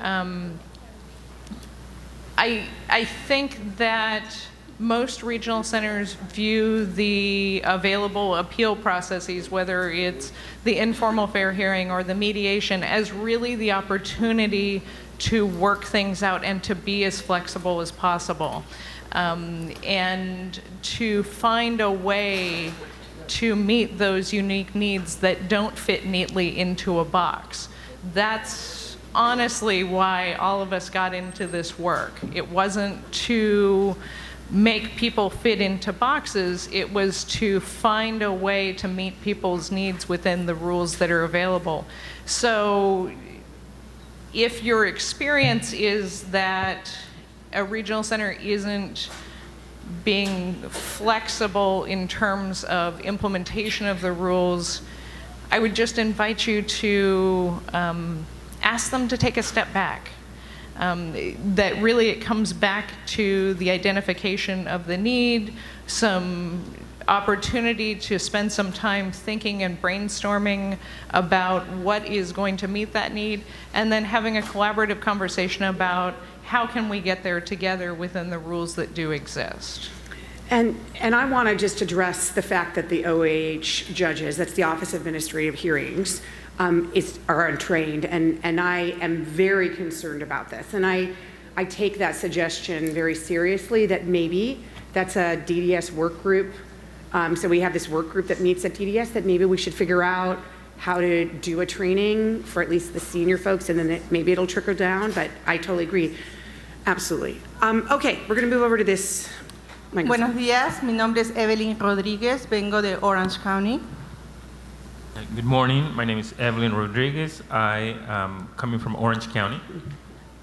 S5: I think that most regional centers view the available appeal processes, whether it's the informal fair hearing or the mediation, as really the opportunity to work things out and to be as flexible as possible. And to find a way to meet those unique needs that don't fit neatly into a box. That's honestly why all of us got into this work. It wasn't to make people fit into boxes, it was to find a way to meet people's needs within the rules that are available. So if your experience is that a regional center isn't being flexible in terms of implementation of the rules, I would just invite you to ask them to take a step back. That really it comes back to the identification of the need, some opportunity to spend some time thinking and brainstorming about what is going to meet that need, and then having a collaborative conversation about how can we get there together within the rules that do exist.
S1: And I want to just address the fact that the OAH judges, that's the Office of Administrative Hearings, are untrained, and I am very concerned about this. And I take that suggestion very seriously, that maybe that's a DDS work group. So we have this work group that meets at DDS, that maybe we should figure out how to do a training for at least the senior folks, and then maybe it'll trickle down, but I totally agree. Absolutely. Okay, we're going to move over to this microphone.
S12: Buenos días, mi nombre es Evelyn Rodríguez, vengo de Orange County.
S13: Good morning, my name is Evelyn Rodriguez. I am coming from Orange County.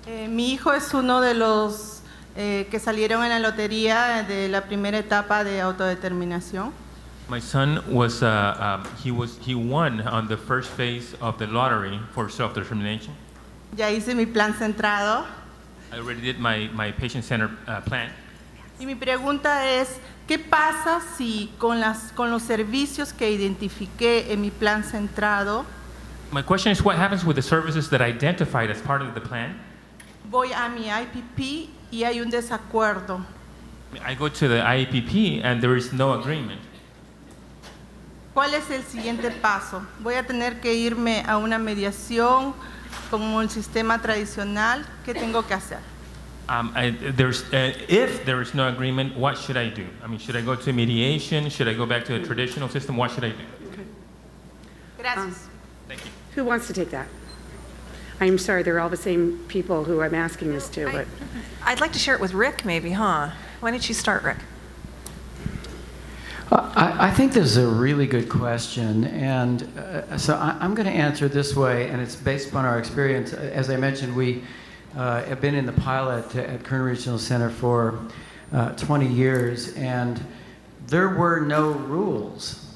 S12: Mi hijo es uno de los que salieron en la lotería de la primera etapa de autodeterminación.
S13: My son was, he won on the first phase of the lottery for self-determination.
S12: Ya hice mi plan centrado.
S13: I already did my patient-centered plan.
S12: Y mi pregunta es, ¿qué pasa si con los servicios que identifiqué en mi plan centrado,
S13: My question is, what happens with the services that I identified as part of the plan?
S12: voy a mi IPP y hay un desacuerdo?
S13: I go to the IEPP and there is no agreement.
S12: ¿Cuál es el siguiente paso? ¿Voy a tener que irme a una mediación como el sistema tradicional? ¿Qué tengo que hacer?
S13: If there is no agreement, what should I do? I mean, should I go to mediation? Should I go back to the traditional system? What should I do?
S12: Gracias.
S13: Thank you.
S1: Who wants to take that? I'm sorry, they're all the same people who I'm asking this to, but
S3: I'd like to share it with Rick, maybe, huh? Why don't you start, Rick?
S2: I think this is a really good question, and so I'm going to answer it this way, and it's based upon our experience. As I mentioned, we have been in the pilot at Kern Regional Center for 20 years, and there were no rules.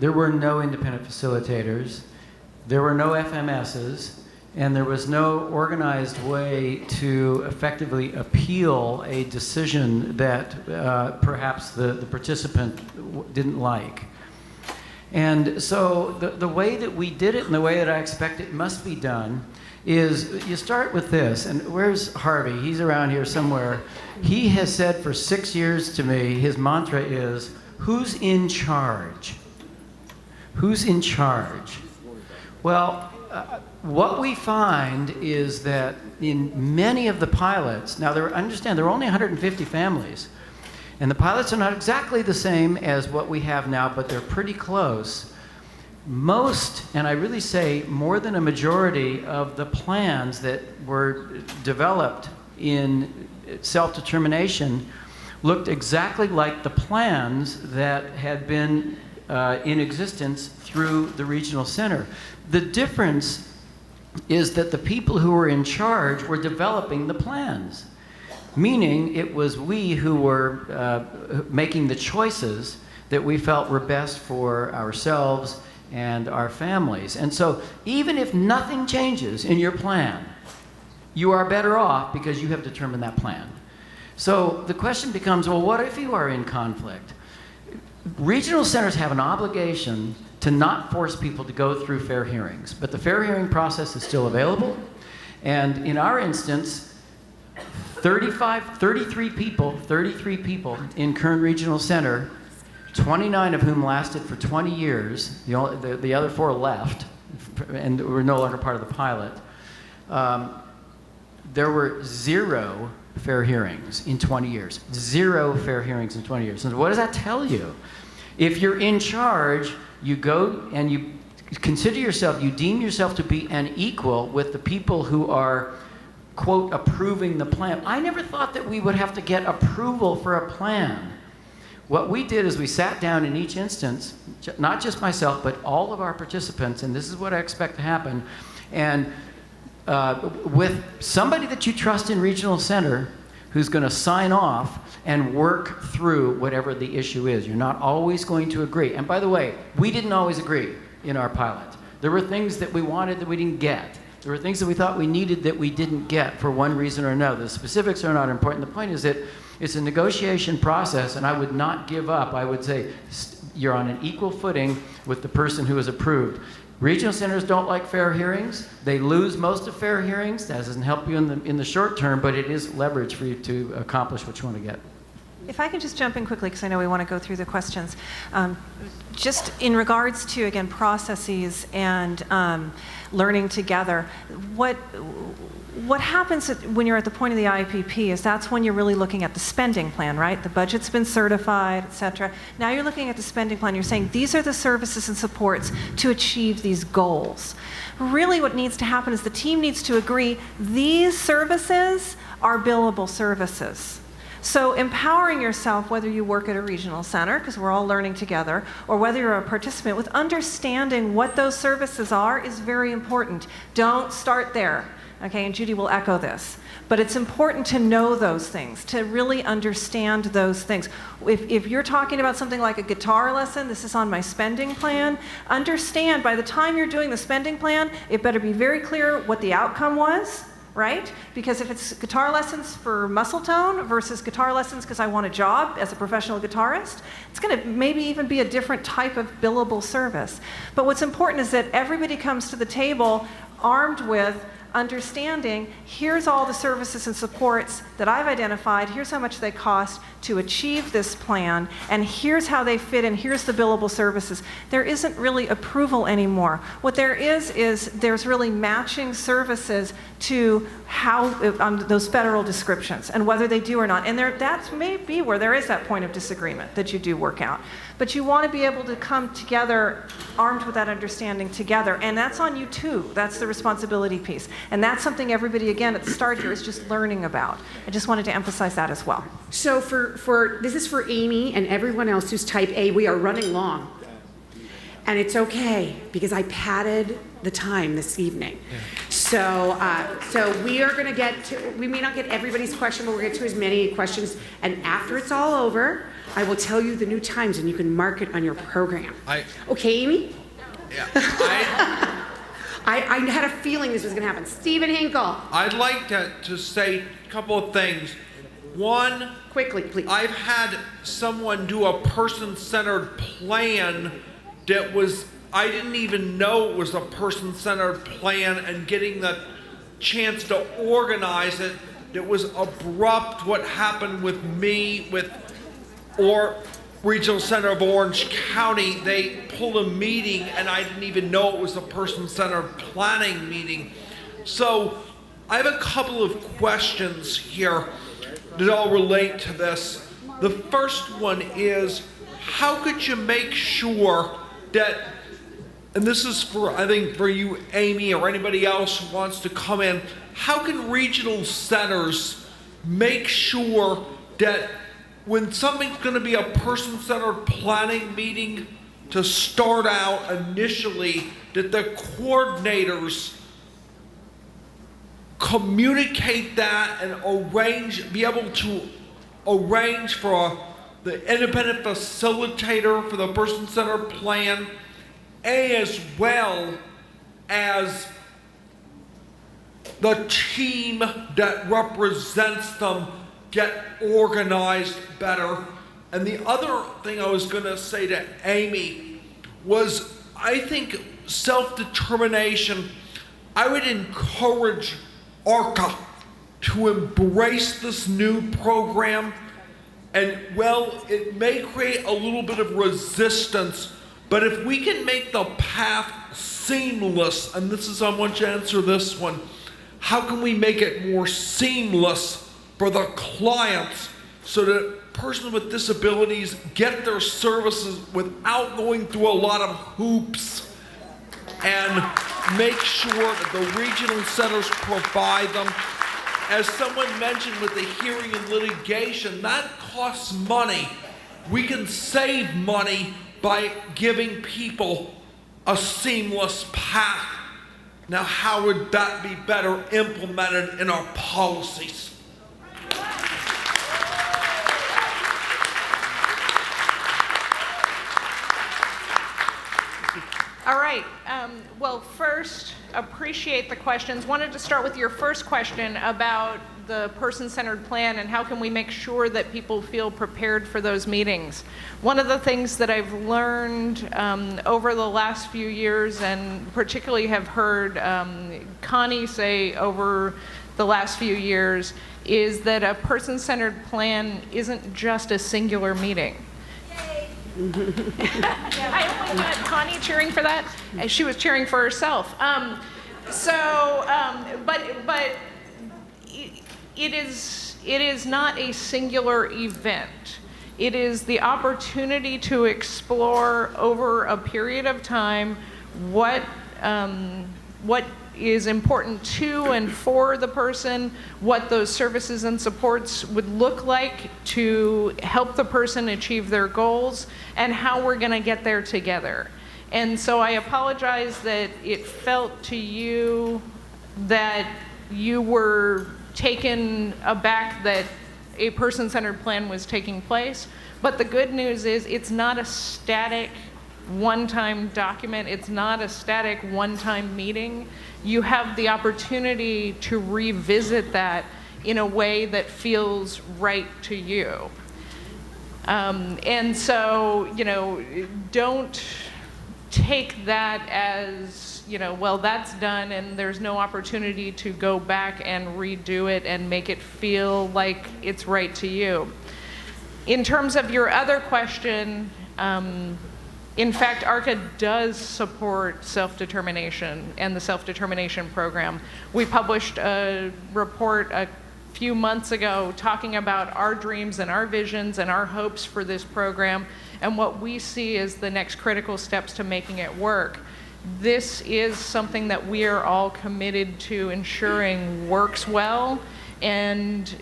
S2: There were no independent facilitators. There were no FMSs. And there was no organized way to effectively appeal a decision that perhaps the participant didn't like. And so the way that we did it and the way that I expect it must be done is you start with this. And where's Harvey? He's around here somewhere. He has said for 6 years to me, his mantra is, who's in charge? Who's in charge? Well, what we find is that in many of the pilots, now understand there are only 150 families, and the pilots are not exactly the same as what we have now, but they're pretty close. Most, and I really say more than a majority of the plans that were developed in self-determination looked exactly like the plans that had been in existence through the regional center. The difference is that the people who were in charge were developing the plans, meaning it was we who were making the choices that we felt were best for ourselves and our families. And so even if nothing changes in your plan, you are better off because you have determined that plan. So the question becomes, well, what if you are in conflict? Regional centers have an obligation to not force people to go through fair hearings, but the fair hearing process is still available. And in our instance, 33 people in Kern Regional Center, 29 of whom lasted for 20 years. The other 4 left and were no longer part of the pilot. There were 0 fair hearings in 20 years. 0 fair hearings in 20 years. And what does that tell you? If you're in charge, you go and you consider yourself, you deem yourself to be an equal with the people who are, quote, approving the plan. I never thought that we would have to get approval for a plan. What we did is we sat down in each instance, not just myself, but all of our participants, and this is what I expect to happen, and with somebody that you trust in Regional Center who's going to sign off and work through whatever the issue is. You're not always going to agree. And by the way, we didn't always agree in our pilot. There were things that we wanted that we didn't get. There were things that we thought we needed that we didn't get for one reason or another. The specifics are not important. The point is that it's a negotiation process, and I would not give up. I would say you're on an equal footing with the person who is approved. Regional centers don't like fair hearings. They lose most of fair hearings. That doesn't help you in the short term, but it is leverage for you to accomplish what you want to get.
S3: If I can just jump in quickly, because I know we want to go through the questions. Just in regards to, again, processes and learning together, what happens when you're at the point of the IPP is that's when you're really looking at the spending plan, right? The budget's been certified, et cetera. Now you're looking at the spending plan. You're saying these are the services and supports to achieve these goals. Really what needs to happen is the team needs to agree these services are billable services. So empowering yourself, whether you work at a regional center, because we're all learning together, or whether you're a participant, with understanding what those services are is very important. Don't start there, okay? And Judy will echo this. But it's important to know those things, to really understand those things. If you're talking about something like a guitar lesson, this is on my spending plan, understand by the time you're doing the spending plan, it better be very clear what the outcome was, right? Because if it's guitar lessons for muscle tone versus guitar lessons because I want a job as a professional guitarist, it's going to maybe even be a different type of billable service. But what's important is that everybody comes to the table armed with understanding, here's all the services and supports that I've identified, here's how much they cost to achieve this plan, and here's how they fit in, here's the billable services. There isn't really approval anymore. What there is there's really matching services to how those federal descriptions and whether they do or not. And that may be where there is that point of disagreement that you do work out. But you want to be able to come together armed with that understanding together, and that's on you too. That's the responsibility piece. And that's something everybody, again, at the start here is just learning about. I just wanted to emphasize that as well.
S1: So this is for Amy and everyone else who's type A. We are running long. And it's okay, because I padded the time this evening. Yeah. So we are going to get to, we may not get everybody's question, but we'll get to as many questions. And after it's all over, I will tell you the new times and you can mark it on your program. Okay, Amy?
S14: Yeah.
S1: I had a feeling this was going to happen. Stephen Hinkle.
S14: I'd like to say a couple of things. One,
S1: quickly, please.
S14: I've had someone do a person-centered plan that was, I didn't even know it was a person-centered plan, and getting the chance to organize it, it was abrupt what happened with me, or Regional Center of Orange County. They pulled a meeting and I didn't even know it was a person-centered planning meeting. So I have a couple of questions here that all relate to this. The first one is, how could you make sure that, and this is for, I think, for you, Amy, or anybody else who wants to come in, how can regional centers make sure that when something's going to be a person-centered planning meeting to start out initially, that the coordinators communicate that and be able to arrange for the independent facilitator for the person-centered plan, as well as the team that represents them get organized better. And the other thing I was going to say to Amy was, I think self-determination, I would encourage ARCA to embrace this new program. And well, it may create a little bit of resistance, but if we can make the path seamless, and this is, I want you to answer this one, how can we make it more seamless for the clients so that persons with disabilities get their services without going through a lot of hoops, and make sure that the regional centers provide them? As someone mentioned with the hearing and litigation, that costs money. We can save money by giving people a seamless path. Now, how would that be better implemented in our policies?
S5: All right. Well, first, appreciate the questions. Wanted to start with your first question about the person-centered plan and how can we make sure that people feel prepared for those meetings. One of the things that I've learned over the last few years, and particularly have heard Connie say over the last few years, is that a person-centered plan isn't just a singular meeting. I only got Connie cheering for that. She was cheering for herself. But it is not a singular event. It is the opportunity to explore over a period of time what is important to and for the person, what those services and supports would look like to help the person achieve their goals, and how we're going to get there together. And so I apologize that it felt to you that you were taken aback that a person-centered plan was taking place. But the good news is it's not a static one-time document. It's not a static one-time meeting. You have the opportunity to revisit that in a way that feels right to you. And so, don't take that as, well, that's done and there's no opportunity to go back and redo it and make it feel like it's right to you. In terms of your other question, in fact, ARCA does support self-determination and the self-determination program. We published a report a few months ago talking about our dreams and our visions and our hopes for this program and what we see as the next critical steps to making it work. This is something that we are all committed to ensuring works well and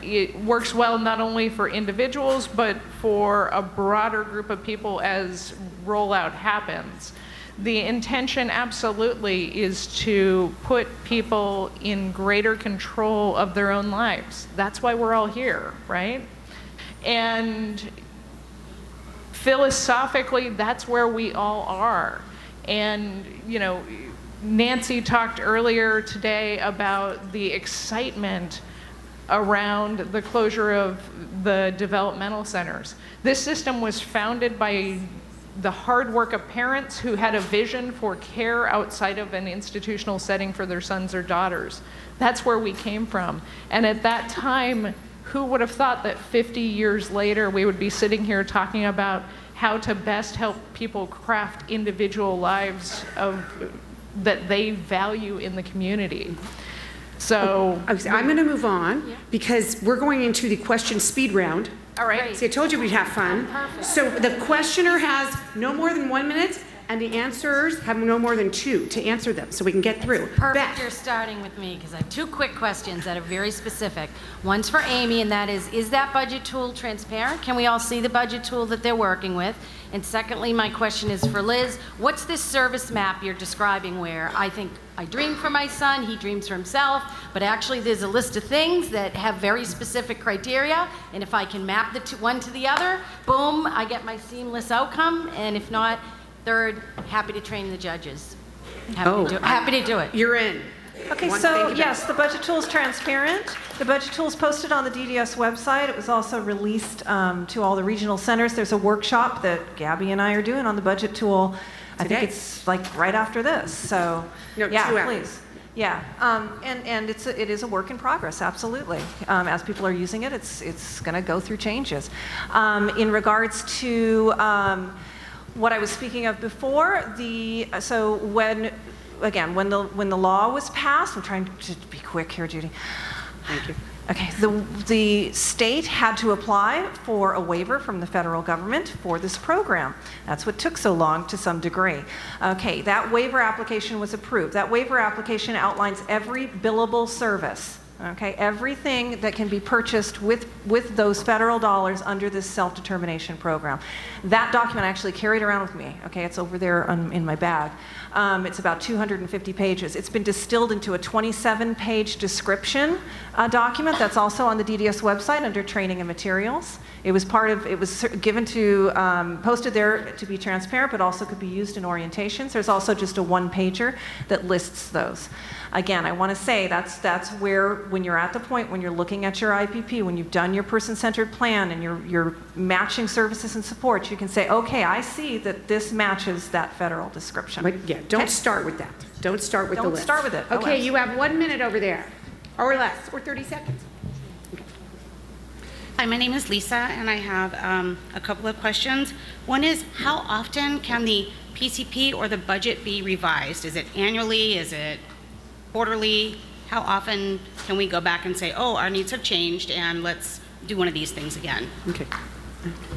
S5: it works well not only for individuals but for a broader group of people as rollout happens. The intention absolutely is to put people in greater control of their own lives. That's why we're all here, right? And philosophically, that's where we all are. And, Nancy talked earlier today about the excitement around the closure of the developmental centers. This system was founded by the hard work of parents who had a vision for care outside of an institutional setting for their sons or daughters. That's where we came from. And at that time, who would have thought that 50 years later we would be sitting here talking about how to best help people craft individual lives that they value in the community. So
S1: I'm going to move on because we're going into the question speed round.
S5: All right.
S1: See, I told you we'd have fun. So the questioner has no more than 1 minute, and the answerers have no more than 2 to answer them, so we can get through.
S15: Perfect.
S1: Beth.
S15: You're starting with me because I have 2 quick questions that are very specific. One's for Amy, and that is that budget tool transparent? Can we all see the budget tool that they're working with? And secondly, my question is for Liz. What's this service map you're describing where I think I dream for my son, he dreams for himself, but actually there's a list of things that have very specific criteria, and if I can map the one to the other, boom, I get my seamless outcome, and if not, third, happy to train the judges. Happy to do it.
S1: You're in.
S3: Okay, so yes, the budget tool is transparent. The budget tool is posted on the DDS website. It was also released to all the regional centers. There's a workshop that Gabby and I are doing on the budget tool. I think it's like right after this. So yeah, please. Yeah, and it is a work in progress, absolutely. As people are using it, it's going to go through changes. In regards to what I was speaking of before, when the law was passed, I'm trying to be quick here, Judy.
S1: Thank you.
S3: Okay, the state had to apply for a waiver from the federal government for this program. That's what took so long to some degree. Okay, that waiver application was approved. That waiver application outlines every billable service Okay, everything that can be purchased with those federal dollars under this self-determination program. That document I actually carried around with me. Okay, it's over there in my bag. It's about 250 pages. It's been distilled into a 27-page description document that's also on the DDS website under training and materials. It was given to, posted there to be transparent, but also could be used in orientations. There's also just a one-pager that lists those. Again, I want to say that's where, when you're at the point when you're looking at your IPP, when you've done your person-centered plan and you're matching services and support, you can say, okay, I see that this matches that federal description.
S1: But yeah, don't start with that. Don't start with the list.
S3: Don't start with it.
S1: Okay, you have 1 minute over there, or less, or 30 seconds.
S16: Hi, my name is Lisa, and I have a couple of questions. One is, how often can the PCP or the budget be revised? Is it annually? Is it quarterly? How often can we go back and say, oh, our needs have changed, and let's do one of these things again?
S1: Okay.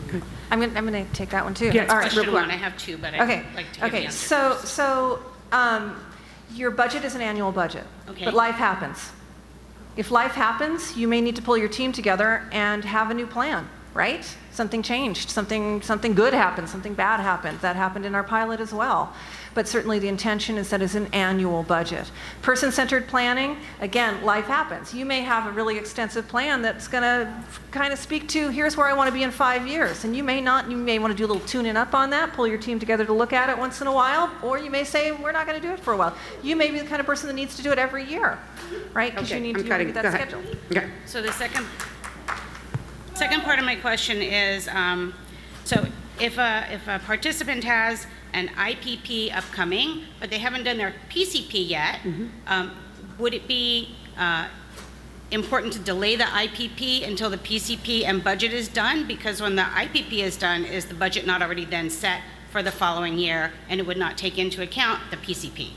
S1: Good.
S3: I'm going to take that one too.
S1: Yeah,
S3: all right.
S16: Question one. I have two, but I'd like to give the answer.
S3: So your budget is an annual budget,
S16: Okay.
S3: but life happens. If life happens, you may need to pull your team together and have a new plan, right? Something changed, something good happened, something bad happened. That happened in our pilot as well. But certainly the intention is that it's an annual budget. Person-centered planning, again, life happens. You may have a really extensive plan that's going to kind of speak to, here's where I want to be in 5 years. And you may not, you may want to do a little tuning up on that, pull your team together to look at it once in a while, or you may say, we're not going to do it for a while. You may be the kind of person that needs to do it every year, right? Because you need to get that schedule.
S1: Okay.
S16: So the second part of my question is, so if a participant has an IPP upcoming, but they haven't done their PCP yet, would it be important to delay the IPP until the PCP and budget is done? Because when the IPP is done, is the budget not already then set for the following year, and it would not take into account the PCP?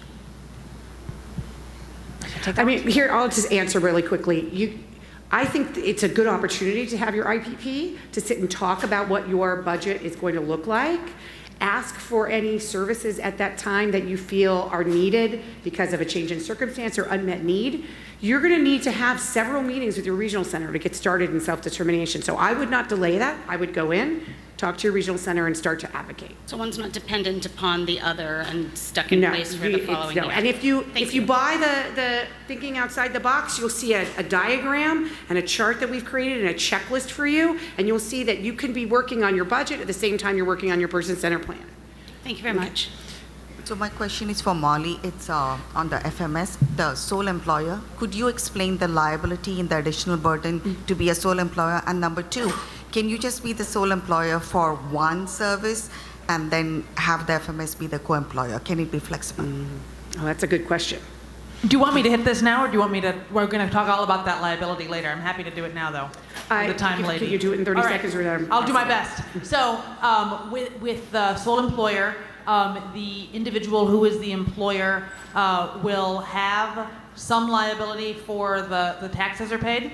S1: I mean, here, I'll just answer really quickly. I think it's a good opportunity to have your IPP, to sit and talk about what your budget is going to look like. Ask for any services at that time that you feel are needed because of a change in circumstance or unmet need. You're going to need to have several meetings with your regional center to get started in self-determination. So I would not delay that. I would go in, talk to your regional center, and start to advocate.
S16: So one's not dependent upon the other and stuck in place for the following year.
S1: And if you buy the thinking outside the box, you'll see a diagram and a chart that we've created and a checklist for you, and you'll see that you can be working on your budget at the same time you're working on your person-centered plan.
S16: Thank you very much.
S17: So my question is for Molly. It's on the FMS, the sole employer. Could you explain the liability and the additional burden to be a sole employer? And number two, can you just be the sole employer for one service and then have the FMS be the co-employer? Can it be flexible?
S1: Oh, that's a good question.
S8: Do you want me to hit this now, or do you want me to? We're going to talk all about that liability later. I'm happy to do it now, though. The time lady.
S1: Can you do it in 30
S8: All right.
S1: seconds? Or
S8: I'll do my best. So, with the sole employer, the individual who is the employer will have some liability for the taxes are paid.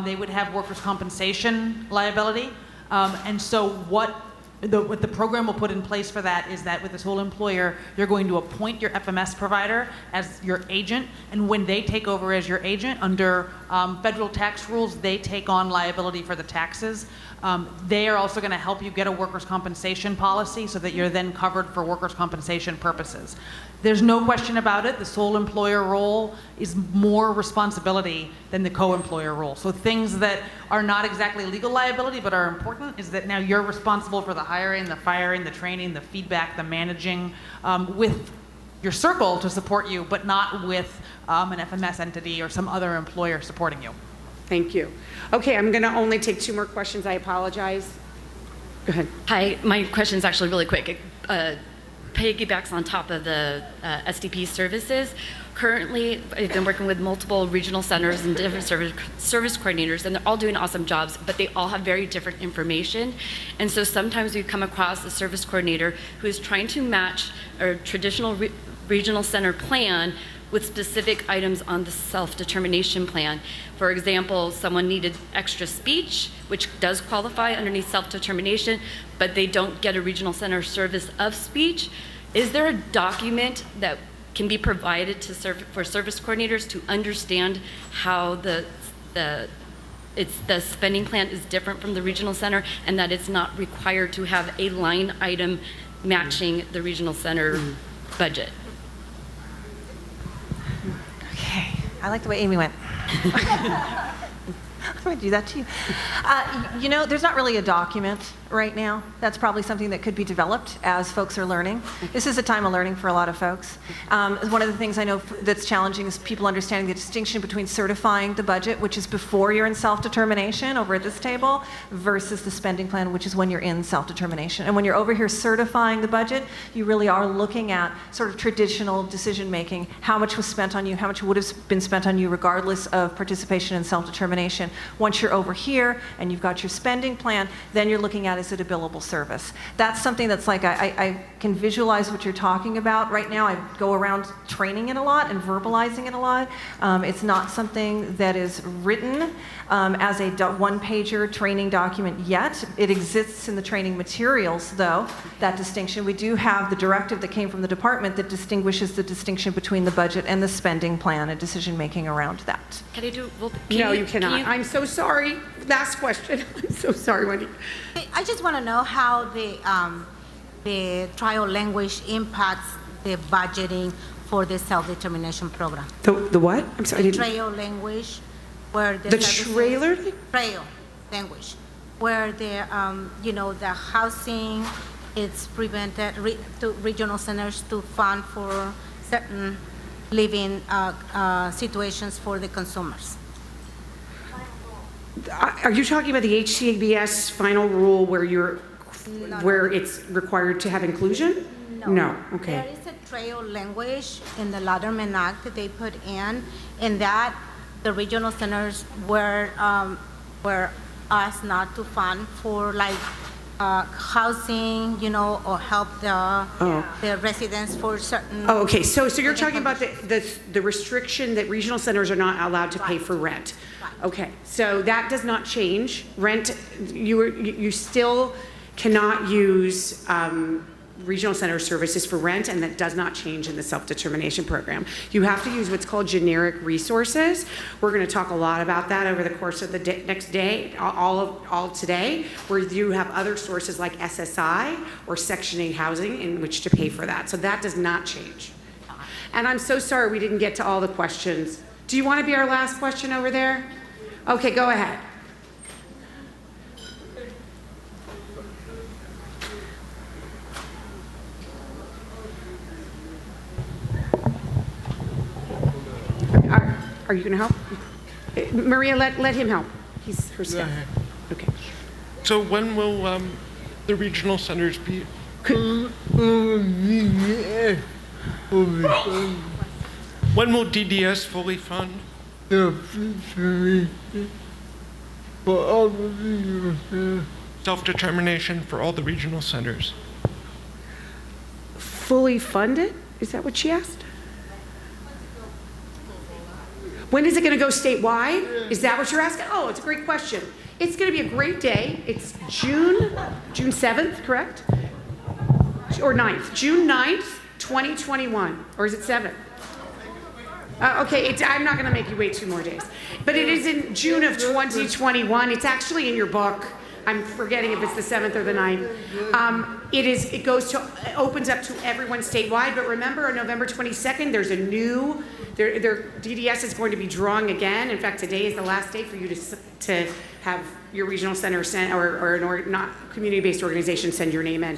S8: They would have workers' compensation liability, and so what the program will put in place for that is that with the sole employer, you're going to appoint your FMS provider as your agent, and when they take over as your agent under federal tax rules, they take on liability for the taxes. They are also going to help you get a workers' compensation policy so that you're then covered for workers' compensation purposes. There's no question about it. The sole employer role is more responsibility than the co-employer role. So things that are not exactly legal liability but are important is that now you're responsible for the hiring, the firing, the training, the feedback, the managing with your circle to support you, but not with an FMS entity or some other employer supporting you.
S1: Thank you. Okay, I'm going to only take 2 more questions. I apologize. Go ahead.
S18: Hi, my question is actually really quick. It piggybacks on top of the SDP services. Currently, I've been working with multiple regional centers and different service coordinators, and they're all doing awesome jobs, but they all have very different information. And so sometimes we come across a service coordinator who is trying to match a traditional regional center plan with specific items on the self-determination plan. For example, someone needed extra speech, which does qualify underneath self-determination, but they don't get a regional center service of speech. Is there a document that can be provided to for service coordinators to understand how the spending plan is different from the regional center, and that it's not required to have a line item matching the regional center budget.
S3: Okay, I like the way Amy went. I'm going to do that to you. You know, there's not really a document right now. That's probably something that could be developed as folks are learning. This is a time of learning for a lot of folks. One of the things I know that's challenging is people understanding the distinction between certifying the budget, which is before you're in self-determination over at this table, versus the spending plan, which is when you're in self-determination. And when you're over here certifying the budget, you really are looking at sort of traditional decision-making, how much was spent on you, how much would have been spent on you regardless of participation in self-determination. Once you're over here and you've got your spending plan, then you're looking at, is it a billable service? That's something that's like, I can visualize what you're talking about. Right now, I go around training it a lot and verbalizing it a lot. It's not something that is written as a one-pager training document yet. It exists in the training materials, though, that distinction. We do have the directive that came from the department that distinguishes the distinction between the budget and the spending plan and decision-making around that.
S18: Can I do? Well,
S1: No, you cannot. I'm so sorry. Last question. I'm so sorry, Wendy.
S19: I just want to know how the trial language impacts the budgeting for the self-determination program.
S1: The what? I'm sorry.
S19: The trial language, where
S1: The trailer?
S19: Trial language, where the the housing is prevented to regional centers to fund for certain living situations for the consumers.
S1: Are you talking about the HCABS final rule where it's required to have inclusion? No. Okay.
S19: There is a trail language in the Ladderman Act that they put in that the regional centers were asked not to fund for like housing, or help the residents for certain.
S1: Oh, okay. So you're talking about the restriction that regional centers are not allowed to pay for rent. Okay. So that does not change. Rent, you still cannot use regional center services for rent, and that does not change in the self-determination program. You have to use what's called generic resources. We're going to talk a lot about that over the course of the next day, all today, where you have other sources like SSI or Section 8 housing in which to pay for that. So that does not change. And I'm so sorry we didn't get to all the questions. Do you want to be our last question over there? Okay, go ahead. Are you going to help? Maria, let him help. He's her staff. Okay.
S20: So when will the regional centers be? When will DDS fully fund? For all the regional centers. Self-determination for all the regional centers.
S1: Fully funded? Is that what she asked? When is it going to go statewide? Is that what you're asking? Oh, it's a great question. It's going to be a great day. It's June 7th, correct? Or 9th. June 9th, 2021. Or is it 7th? Okay, I'm not going to make you wait 2 more days. But it is in June of 2021. It's actually in your book. I'm forgetting if it's the 7th or the 9th. It opens up to everyone statewide, but remember on November 22nd, there's a new, their DDS is going to be drawing again. In fact, today is the last day for you to have your regional center send, or not community-based organization send your name in.